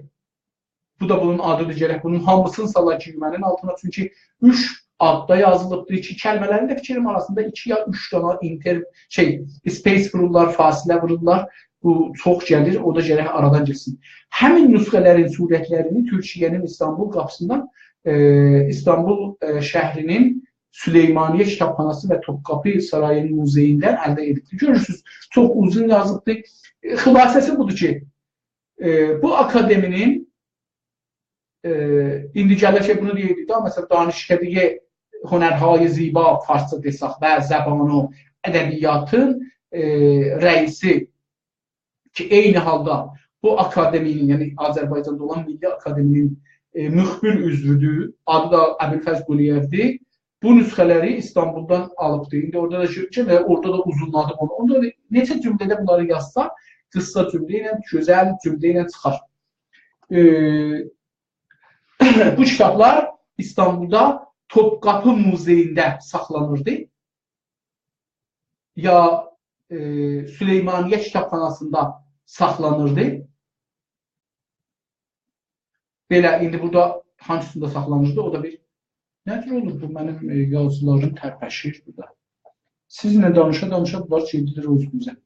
Bu da bunun adıdır, gərək bunun hamısını salaq ki, mənin altına, çünki 3 adda yazılıbdır, 2 kəlmələrin də fikrim arasında 2 ya 3 dana space vururlar, fasilə vururlar. Bu çox gəlir, o da gərək aradan geçsin. Həmin nüsxələrin surətlərini Türkiyənin İstanbul qapısından, İstanbul şəhrinin Süleymaniyə kitabxanası və Topqapı Sarayının muzeyindən əldə edildi. Görürsünüz, çox uzun yazılıbdır. Xülasəsi budur ki, bu akademinin indi gəlir ki, bunu deyildik da, məsələn, danışqədiyə hünərhay ziba farsça desaq və zəbanı ədəbiyyatın rəisi ki, eyni halda bu akademinin, yəni Azərbaycanda olan Milli Akademinin müxbir üzvüdür, adı da Əbülfəz Quliyevdir. Bu nüsxələri İstanbuldan alıbdır. İndi orada da ki, və orada da uzunladım onu. Onda neçə cümlədə bunları yazsa, qısa cümlə ilə, gözəl cümlə ilə çıxar. Bu kitablar İstanbulda Topkapı Muzeyində saxlanırdı. Ya Süleymaniye Kitabxanasında saxlanırdı. Belə, indi burada hansında saxlanırdı? O da bir nədir olur? Bu mənim yazılarım tərpəşir burada. Sizinlə danışa bunlar çeydidir özünüzə.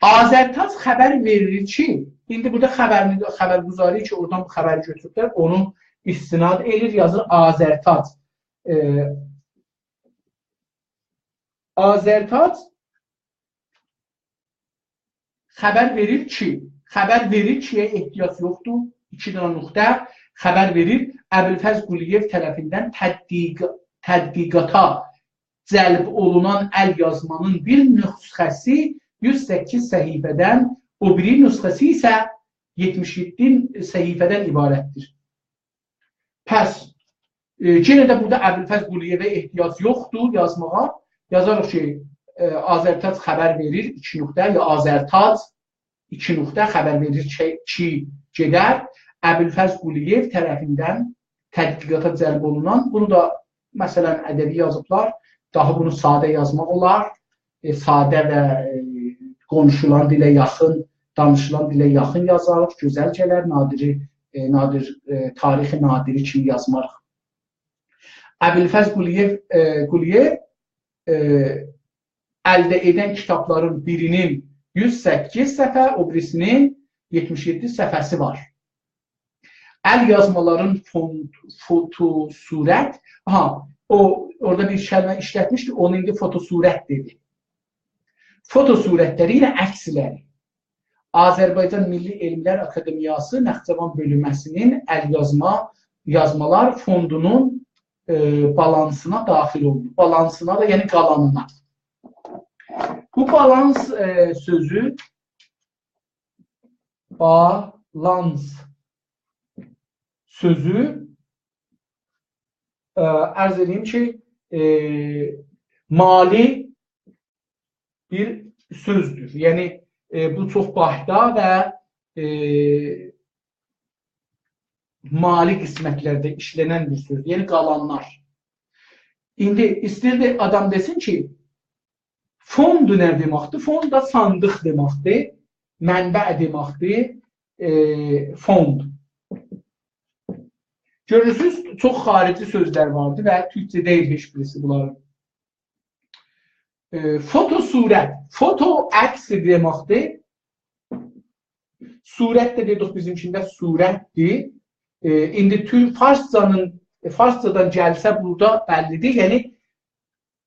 Azərtac xəbər verir ki, indi burada xəbərguzarı ki, oradan bu xəbəri götürüblər, onu istinad edir, yazır Azərtac. Azərtac xəbər verir kiyə ehtiyac yoxdur. 2 dənə nöqtə xəbər verir. Əbülfəz Quliyev tərəfindən tədqiqata cəlb olunan əl yazmanın bir nüsxəsi 108 səhifədən, o biri nüsxəsi isə 77 səhifədən ibarətdir. Pəs, yenə də burada Əbülfəz Quliyevə ehtiyac yoxdur yazmağa. Yazarıq ki, Azərtac xəbər verir 2 nöqtə, ya Azərtac 2 nöqtə xəbər verir ki, gedər. Əbülfəz Quliyev tərəfindən tədqiqata cəlb olunan, bunu da məsələn ədəbi yazıblar, daha bunu sadə yazmaq olar. Sadə və konuşulan dilə yaxın, danışılan dilə yaxın yazarıq, gözəl gələr, tarixi nadiri kimi yazmarıq. Əbülfəz Quliyev əldə edən kitabların birinin 108 səhifə, o birisinin 77 səhifəsi var. Əl yazmaların fotosurət, orada bir kəlmə işlətmişdi, onu indi fotosurət dedi. Fotosurətləri ilə əksiləri. Azərbaycan Milli Elmlər Akademiyası Naxçıvan bölünməsinin əl yazmalar fondunun balansına daxil oldu. Balansına da, yəni qalanına. Bu balans sözü ərz edeyim ki, mali bir sözdür. Yəni, bu çox bahda və mali qismətlərdə işlənən bir sözdür. Yəni, qalanlar. İndi, istəyirdi adam desin ki, fondu nə deməkdir? Fond da sandıq deməkdir, mənbə deməkdir, fond. Görürsünüz, çox xarici sözlər vardır və türkçə deyil heç birisi bunların. Fotosurət. Foto əksi deməkdir. Surət də dedik bizimkində surətdir. İndi farscadan gəlsə burada bəllidir. Yəni,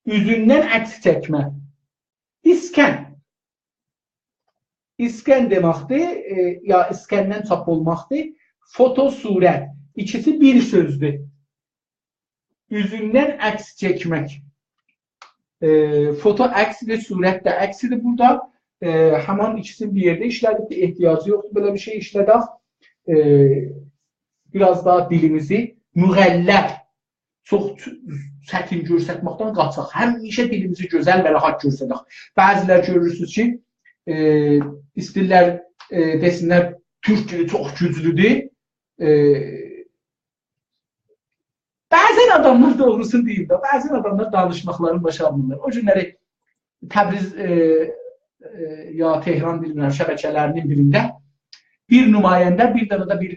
üzündən əks çəkmə. İskən. İskən deməkdir, ya iskəndən çap olmaqdır. Fotosurət. İkisi bir sözdür. Üzündən əks çəkmək. Foto əksidir, surət də əksidir burada. Həman ikisini bir yerdə işlədik, ehtiyacı yoxdur belə bir şey işlədək. Biraz daha dilimizi müğəlləb, çox çətin görsətməkdən qaçaq. Həmişə dilimizi gözəl və rahat görsədək. Bəzilər görürsünüz ki, istəyirlər, desinlər, türk dili çox güclüdür. Bəzən adamlar doğrusunu deyib də, bəzən adamlar danışmaqlarını başarmırlar. O günləri Təbriz ya Tehran bilmirəm şəbəkələrinin birində bir nümayəndə, bir dənə də bir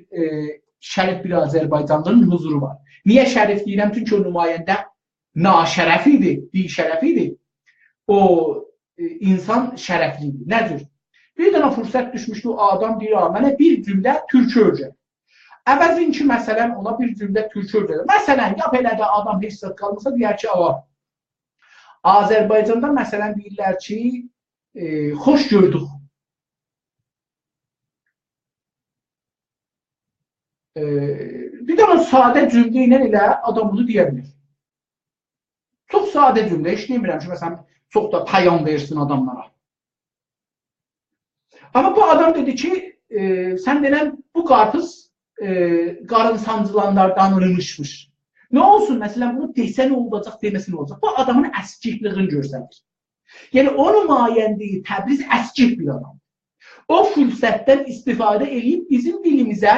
şərif bir Azərbaycanlının huzuru var. Niyə şərif deyirəm? Çünki o nümayəndə naşərəf idi, bişərəf idi. O insan şərəfli idi. Nədir? Bir dənə fürsət düşmüşdü, o adam deyir, mənə bir cümlə türkü öyrət. Əvəzin ki, məsələn, ona bir cümlə türkü öyrət. Məsələn, ya belə də adam heç zət qalmasa, deyər ki, Azərbaycanda məsələn deyirlər ki, xoş gördük. Bir dənə sadə cümlə ilə adam bunu deyə bilir. Çox sadə cümlə, heç demirəm ki, məsələn, çox da payan versin adamlara. Amma bu adam dedi ki, sən denən bu qarpız qarın sancılanlardan ırmışmış. Nə olsun, məsələn, bunu desə nə olacaq, deməsə nə olacaq? Bu adamın əskikliğini görsənir. Yəni, o nümayəndiyi Təbriz əskik bir adam. O fürsətdən istifadə edib bizim dilimizə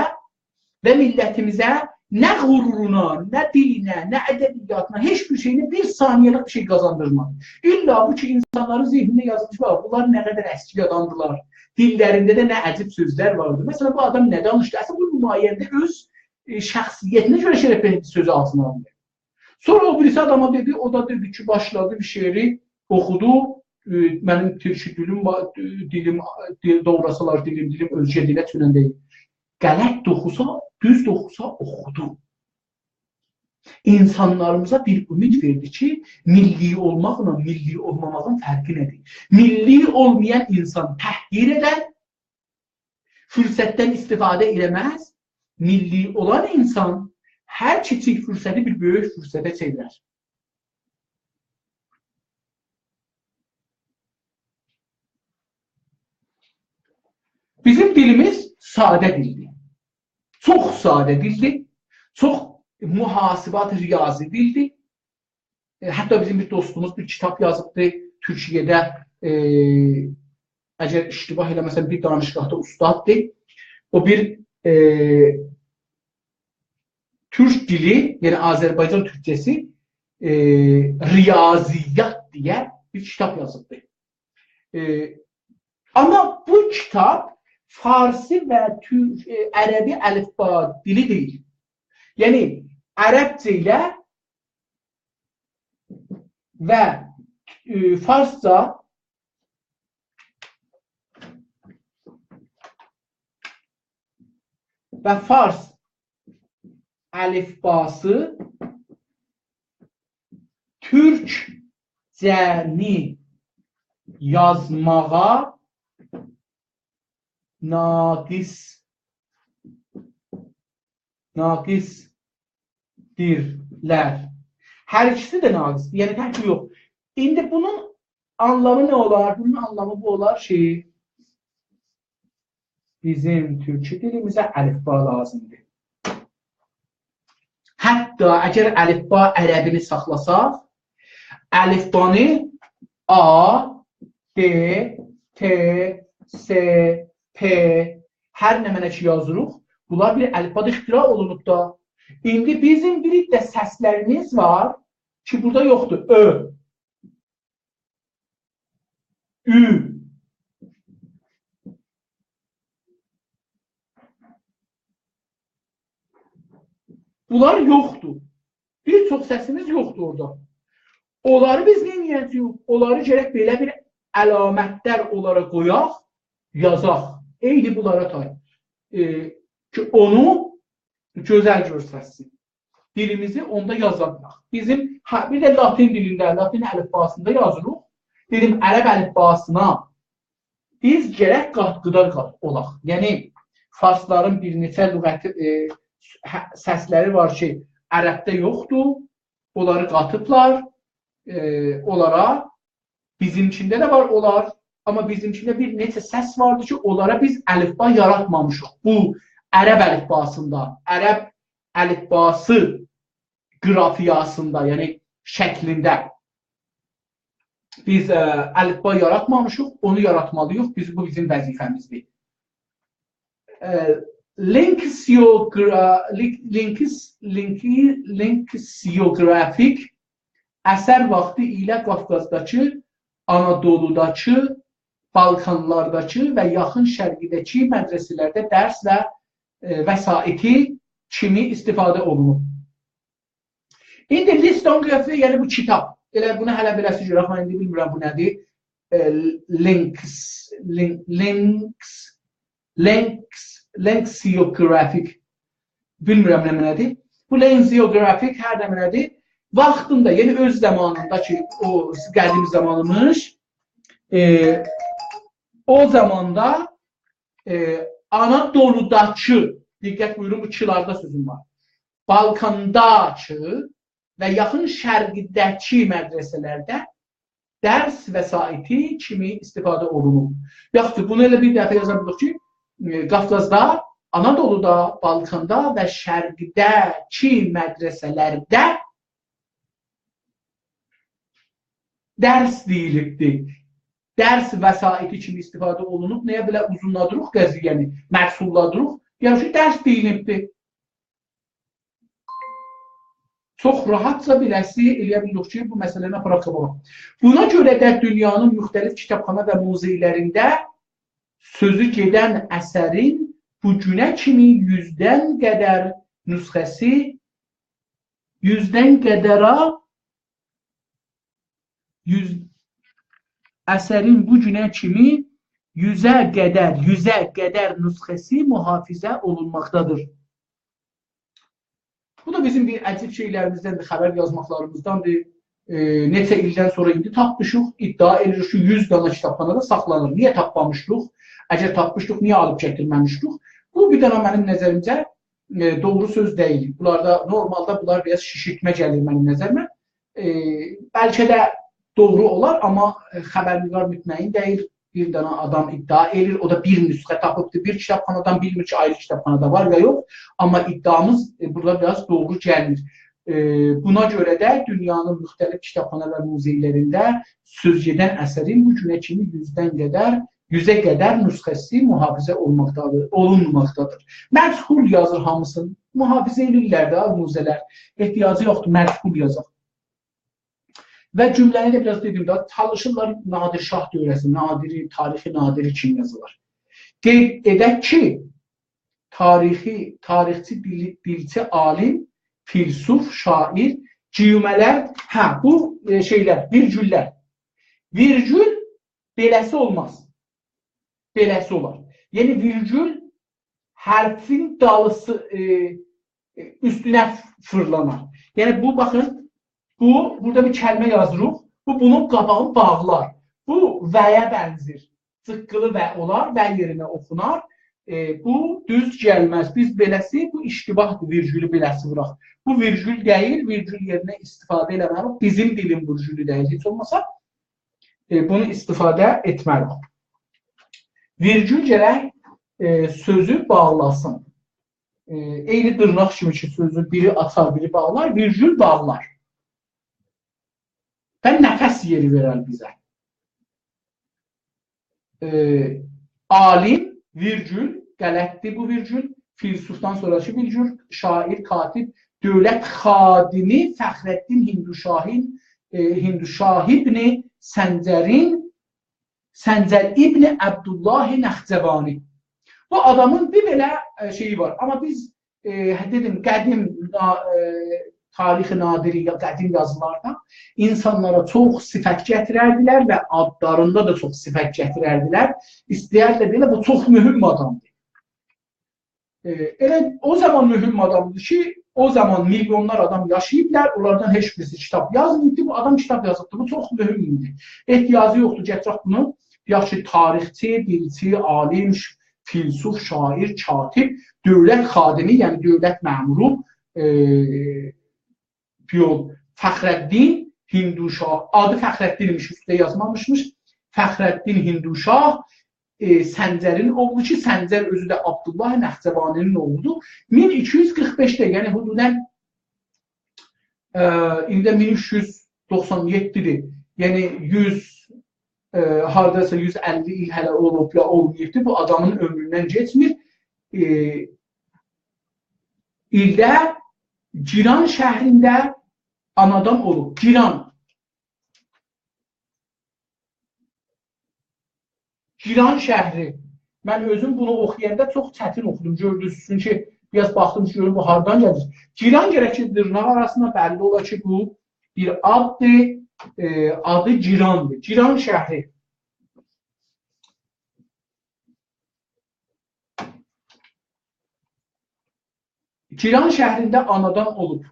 və millətimizə nə qüruruna, nə dilinə, nə ədəbiyyatına, heç bir şeyini bir saniyəlik bir şey qazandırmaz. İlla bu ki, insanların zihnində yazılmış var, bunlar nə qədər əski adamdılar, dillərində də nə əcib sözlər vardı. Məsələn, bu adam nə danışdı? Əslində bu nümayəndə öz şəxsiyyətinə görə şərəfli sözü altına alınır. Sonra o birisi adama dedi, o da dedi ki, başladı bir şeiri oxudu. Mənim türkü dilim doğrasalar dilim özgə dilə çönən deyil. Qələt doğusa, düz doğusa oxudu. İnsanlarımıza bir ümid verdi ki, milli olmaqla milli olmamağın fərqi nədir? Milli olmayan insan təhqir edər, fürsətdən istifadə eləməz, milli olan insan hər kiçik fürsəti bir böyük fürsətə çevirər. Bizim dilimiz sadə dildir. Çox sadə dildir. Çox muhasibat riyazi dildir. Hətta bizim bir dostumuz bir kitab yazıbdı. Türkiyədə əgər iştibah eləməsən bir danışqahda ustaddır. O bir Türk dili, yəni Azərbaycan türkçəsi riyaziyyat deyə bir kitab yazıbdı. Amma bu kitab Farsi və ərəbi əlifba dili deyil. Yəni, ərəbcə ilə və farsca və fars əlifbası türkcəni yazmağa naqisdirlər. Hər ikisi də naqisdir, yəni təhqir yox. İndi bunun anlamı nə olar? Bunun anlamı bu olar ki, bizim türkçe dilimizə əlifba lazımdır. Hətta əgər əlifba ərəbini saxlasaq, əlifbanı A, D, T, S, P, hər nə mənə ki yazırıq, bunlar bir əlifbada ixtira olunub da. İndi bizim bir də səslərimiz var ki, burada yoxdur. Ö, Ü, bunlar yoxdur. Bir çox səsimiz yoxdur orada. Onları biz neyəcəyik? Onları gərək belə bir əlamətlər olaraq qoyaq, yazaq. Eyni bunlara tay. Ki onu gözəl görsəsin. Dilimizi onda yazaq. Bizim bir də latin dilində, latin əlifbasında yazırıq. Dedim, ərəb əlifbasına biz gərək qatqıda olaq. Yəni, farsların bir neçə lüğəti səsləri var ki, ərəbdə yoxdur. Onları qatıblar. Onlara bizimkində də var olar. Amma bizimkində bir neçə səs vardı ki, onlara biz əlifba yaratmamışıq. Bu, ərəb əlifbasında, ərəb əlifbası qrafiyasında, yəni şəklində biz əlifba yaratmamışıq, onu yaratmalıyıq. Bu bizim vəzifəmizdir. Linksiyografik əsər vaxtı ilə Qafqazdakı, Anadoludakı, Balkanlardakı və yaxın şərqidəki mədrəsələrdə dərs və vəsaiti kimi istifadə olunur. İndi listografi, yəni bu kitab, elə bunu hələ beləsi görək, mən indi bilmirəm bu nədir. Linksiyografik, bilmirəm nədir. Bu linksiyografik hər nədir? Vaxtında, yəni öz zamanındakı, o qədim zamanımış, o zamanda Anadoludakı, diqqət buyurun, bu kilarda sözüm var, Balkandakı və yaxın şərqidəki mədrəsələrdə dərs vəsaiti kimi istifadə olunur. Yaxud bunu elə bir dəfə yazabilirik ki, Qafqazda, Anadoluda, Balkanda və şərqidəki mədrəsələrdə dərs deyilibdir. Dərs vəsaiti kimi istifadə olunub, nəyə belə uzunladırıq qəziyyəni, məhsulladırıq, yəni ki, dərs deyilibdir. çox rahatca biləsi eləyə bilirik ki, bu məsələni aparaq qabağa. Buna görə də dünyanın müxtəlif kitabxana və muzeylərində sözü gedən əsərin bu günə kimi 100-dən qədər nüsxəsi, 100-dən qədərə əsərin bu günə kimi 100-ə qədər nüsxəsi mühafizə olunmaqdadır. Bu da bizim bir əcib şeylərimizdən, xəbər yazmaqlarımızdandır. Neçə ildən sonra indi tapmışıq, iddia edirik ki, 100 dana kitabxanada saxlanır. Niyə tapmamışdıq? Əgər tapmışdıq, niyə alıb gətirməmişdik? Bu bir dana mənim nəzərimcə doğru söz deyil. Bunlarda normalda bunlar biraz şişirtmə gəlir mənim nəzərimə. Bəlkə də doğru olar, amma xəbərlər mütməyin deyil. Bir dana adam iddia edir, o da bir nüsxə tapıbdır. Bir kitabxanadan bilmir ki, ayrı kitabxanada var ya yox. Amma iddiamız burada biraz doğru gəlmir. Buna görə də dünyanın müxtəlif kitabxana və muzeylərində söz gedən əsərin bu günə kimi 100-ə qədər nüsxəsi mühafizə olunmaqdadır. Məchul yazır hamısını. Mühafizə edirlər də muzeylər. Ehtiyacı yoxdur, məchul yazır. Və cümləni də biraz dedim də, çalışırlar Nadir Şah dövrəsi, tarixi Nadiri kim yazılar. Qeyd edək ki, tarixçi, dilçi, alim, filsuf, şair, ciyumələr, bu şeylər, virgüllər. Virgül beləsi olmaz. Beləsi olar. Yəni, virgül hərfin dalısı üstünə fırlanar. Yəni, bu, baxın, burada bir kəlmə yazırıq. Bu, bunun qabağını bağlar. Bu, vəyə bənzir. Sıqqılı və olar, və yerinə oxunar. Bu, düz gəlməz. Biz beləsi, bu iştibahdır, virgülü beləsi vuraq. Bu, virgül deyil, virgül yerinə istifadə eləməliyik. Bizim dilin virgülü deyil. Heç olmasa, bunu istifadə etməliyik. Virgül gərək sözü bağlasın. Eyni dırnaq kimi ki, sözü biri açar, biri bağlar, virgül bağlar. Və nəfəs yeri verər bizə. Alim, virgül, qələtdir bu virgül, filsufdan sonraki virgül, şair, katib, dövlət xadimi Fəxrəddin Hinduşah ibn Səncər ibn Əbdullahi Nəxcəvani. Bu adamın bir belə şeyi var. Amma biz dedim, qədim tarixi nadiri ya qədim yazılarda insanlara çox sifət gətirərdilər və adlarında da çox sifət gətirərdilər. İstəyərlər belə, bu çox mühüm adamdır. Elə o zaman mühüm adamdır ki, o zaman milyonlar adam yaşayıblar, onlardan heç birisi kitab yazmayıbdır, bu adam kitab yazıbdır, bu çox mühümdür. Ehtiyacı yoxdur, gətirək bunu, yaxşı tarixçi, dilçi, alim, filsuf, şair, katib, dövlət xadimi, yəni dövlət məmuru, Fəxrəddin Hinduşah, adı Fəxrəddinmiş, üstə yazmamışmış. Fəxrəddin Hinduşah, Səncərin oğlu ki, Səncər özü də Abdullah Nəxcəvaninin oğludur. 1245-də, yəni hududən indi 1397-dir. Yəni 100, haradasa 150 il hələ olub ya olmayıbdır. Bu adamın ömründən geçmir. İldə Giran şəhrində anadan olub. Giran şəhri. Mən özüm bunu oxuyanda çox çətin oxudum. Gördünüz, çünki biraz baxdım ki, görüm bu hardan gəlir. Giran gərəkli dırnaq arasında bəlli olar ki, bu bir addır. Adı Girandır. Giran şəhri. Giran şəhrində anadan olub.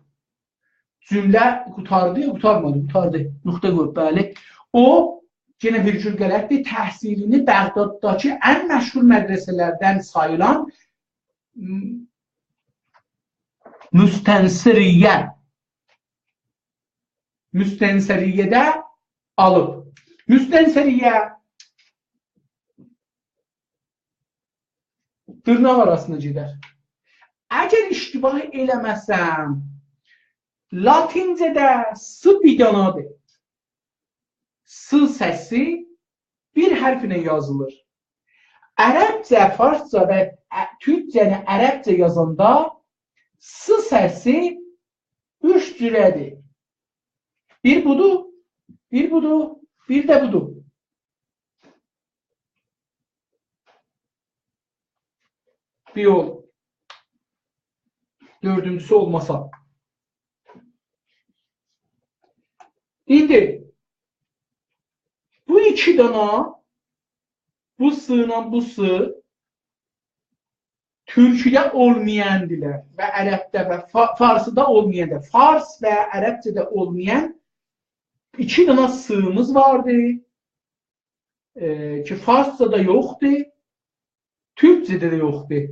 Cümlə qutardı ya, qutarmadı, qutardı. Nöqtə qoyub, bəli. O, yenə virgül qələtdir, təhsilini Bəğdaddakı ən məşhur mədrəsələrdən sayılan Müstənsiriyyədə alıb. Müstənsiriyyə dırnaq arasına gedər. Əgər iştibah eləməsəm, Latincədə s bidanadır. S səsi bir hərfinə yazılır. Ərəbcə, farsca və türkcəni ərəbcə yazanda s səsi Üç cürədir. Bir budur, bir budur, bir də budur. Bir yol. Dördüncüsü olmasa. İndi bu iki dana, bu sığla bu sığ Türküdə olmayan dilər və ərəbdə və farsıda olmayan da. Fars və ərəbcədə olmayan iki dana sığımız vardı ki farscada yoxdur, türkcədə də yoxdur.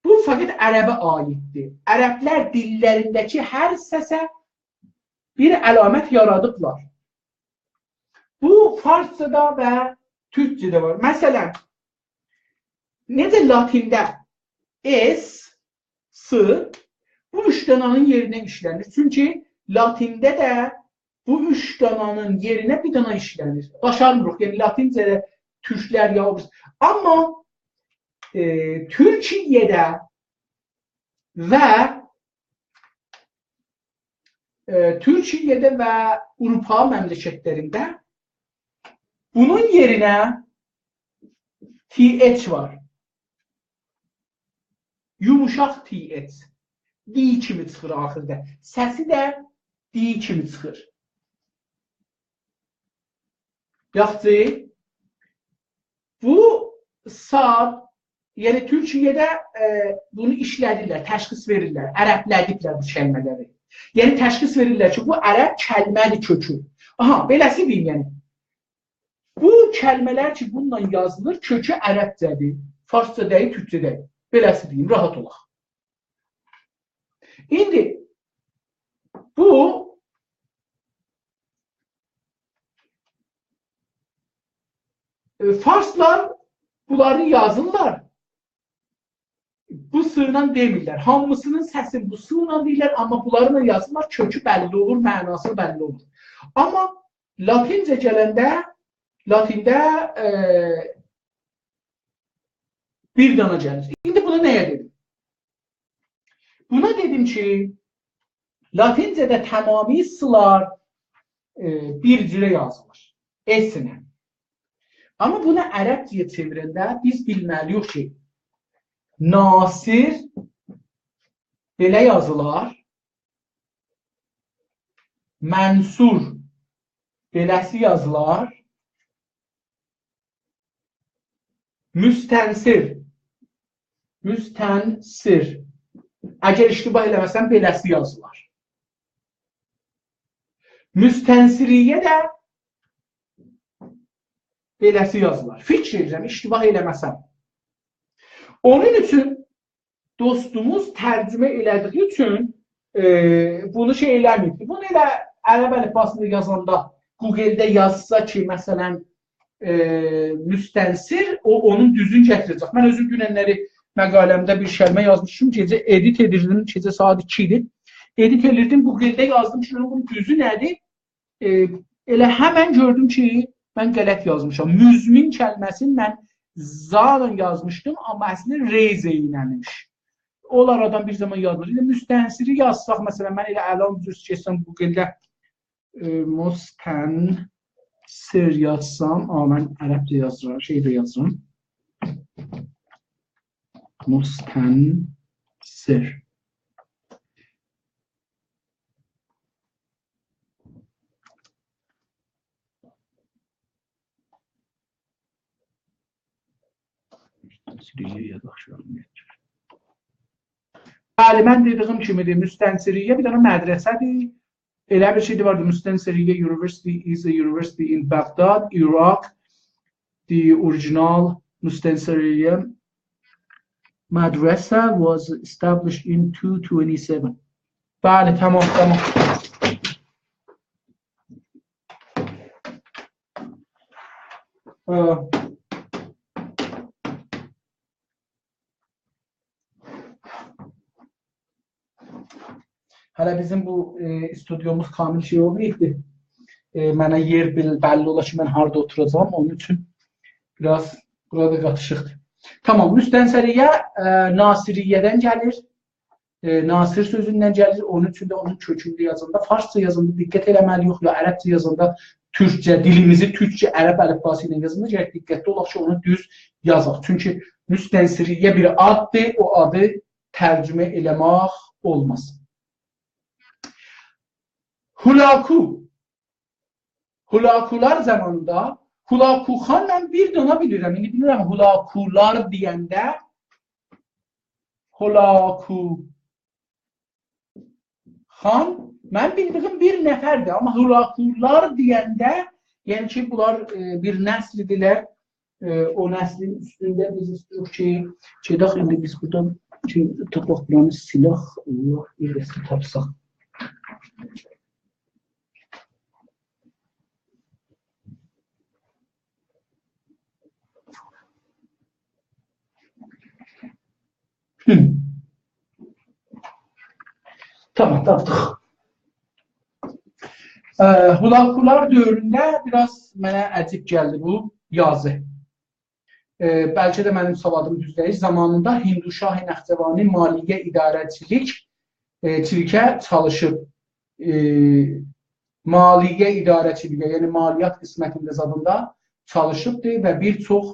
Bu fəqət ərəbə aiddir. Ərəblər dillərindəki hər səsə bir əlamət yaradıblar. Bu farscada və türkcədə var. Məsələn, necə latində S, S bu üç dananın yerinə işlənir. Çünki latində də bu üç dananın yerinə bir dana işlənir. Başarmırıq. Yəni latincədə türklər yavuz. Amma Türkiyədə və Avropa məmləkətlərində bunun yerinə TH var. Yumuşaq TH. D kimi çıxır axırda. Səsi də D kimi çıxır. Yaxşı. Bu saat, yəni Türkiyədə bunu işlədirlər, təşxis verirlər, ərəblədiblər bu kəlmələri. Yəni təşxis verirlər ki, bu ərəb kəlmədir kökü. Aha, beləsi deyim yəni. Bu kəlmələr ki, bununla yazılır, kökü ərəbcədir, farsça deyil, türkçə deyil. Beləsi deyim, rahat olaq. İndi bu farslar bunları yazırlar. Bu sığla demirlər. Hamısının səsini bu sığla deyirlər, amma bunlarla yazırlar. Kökü bəlli olur, mənası bəlli olur. Amma latincə gələndə, latində bir dana gəlir. İndi buna nəyə dedim? Buna dedim ki, latincədə tamami sılar bir cürə yazılır. S-ilə. Amma buna ərəbcəyə çevirəndə biz bilməliyik ki, Nasir belə yazılar, Mənsur beləsi yazılar, Müstənsir, əgər iştibah eləməsən beləsi yazılar. Müstənsiriyyə də beləsi yazılar. Fikr edirəm, iştibah eləməsən. Onun üçün dostumuz tərcümə elədiyi üçün bunu şey eləməyibdir. Bunu elə ərəb əlifbasında yazanda Google-də yazsa ki, məsələn, müstənsir, o onun düzün gətirəcək. Mən özüm dünənləri məqaləmdə bir kəlmə yazmışım, gecə edit edirdim, gecə saat 2-dir. Edit edirdim, Google-də yazdım ki, bunun düzü nədir? Elə həmən gördüm ki, mən qələt yazmışam. Müzmin kəlməsini mən zaten yazmışdım, amma əslində reyzə iləmiş. Onlar adam bir zaman yazmış. İndi müstənsiri yazsaq, məsələn, mən elə əlam düz keçsəm Google-də müstənsir yazsam, mən ərəbcə yazıram, şey də yazıram. Müstənsir. Bəli, mən dediyim kimidir, müstənsiriyyə bir dənə mədrəsədir. Elə bir şeydir vardı, Müstənsiriyyə University is a university in Baghdad, Iraq. The original Müstənsiriyyə madrasa was established in 227. Bəli, tamam. Hələ bizim bu studiomuz kamil şey olmayıbdır. Mənə yer bəlli ola ki, mən harada oturacağım. Onun üçün biraz burada qatışıqdır. Tamam, müstənsiriyyə Nasiriyyədən gəlir. Nasir sözündən gəlir, onun üçün də onun kökündə yazında, farsça yazında diqqət eləməli yox, ya ərəbcə yazında türkcə, dilimizi türkcə, ərəb əlifbası ilə yazında gərək diqqətli olaq ki, onu düz yazaq. Çünki müstənsiriyyə bir addır, o adı tərcümə eləmək olmaz. Hulaku. Hulakular zamanında Hulakuxan mən bir dana bilirəm. İndi bilirəm hulakular deyəndə Hulakuxan mən bildiyim bir nəfərdir. Amma hulakular deyəndə yəni ki, bunlar bir nəslidirlər. O nəslin üstündə biz istiyoruz ki, şeydək indi biz buradan tapaq buranı silah bir dəstə tapsaq. Tamam, tapdıq. Hulakular dövründə biraz mənə əcib gəldi bu yazı. Bəlkə də mənim savadım düzdəyir. Zamanında Hinduşah-ı Nəxçəvani maliyyə idarəçilikə çalışıb. Maliyyə idarəçiliyə, yəni maliyyat qismətində zadında çalışıbdır və bir çox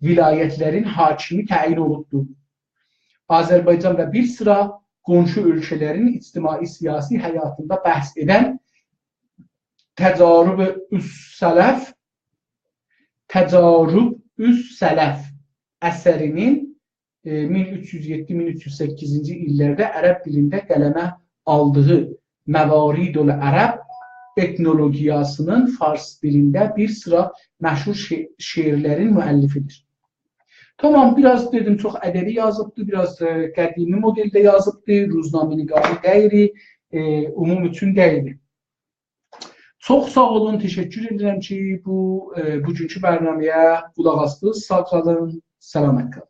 vilayətlərin hakimi təyin olubdur. Azərbaycan və bir sıra qonşu ölkələrin ictimai-siyasi həyatında bəhs edən Təcarüb-üs-Sələf əsərinin 1307-1308-ci illərdə ərəb dilində qələmə aldığı Məvaridul Ərəb etnologiyasının fars dilində bir sıra məşhur şeirlərin müəllifidir. Tamam, biraz dedim, çox ədəbi yazıbdır, biraz qədimi modeldə yazıbdır, ruznameniqari deyri, umum üçün deyri. Çox sağ olun, təşəkkür edirəm ki, bugünkü bərnaməyə qulaq asdınız. Sağ qalın, səlamət qalın.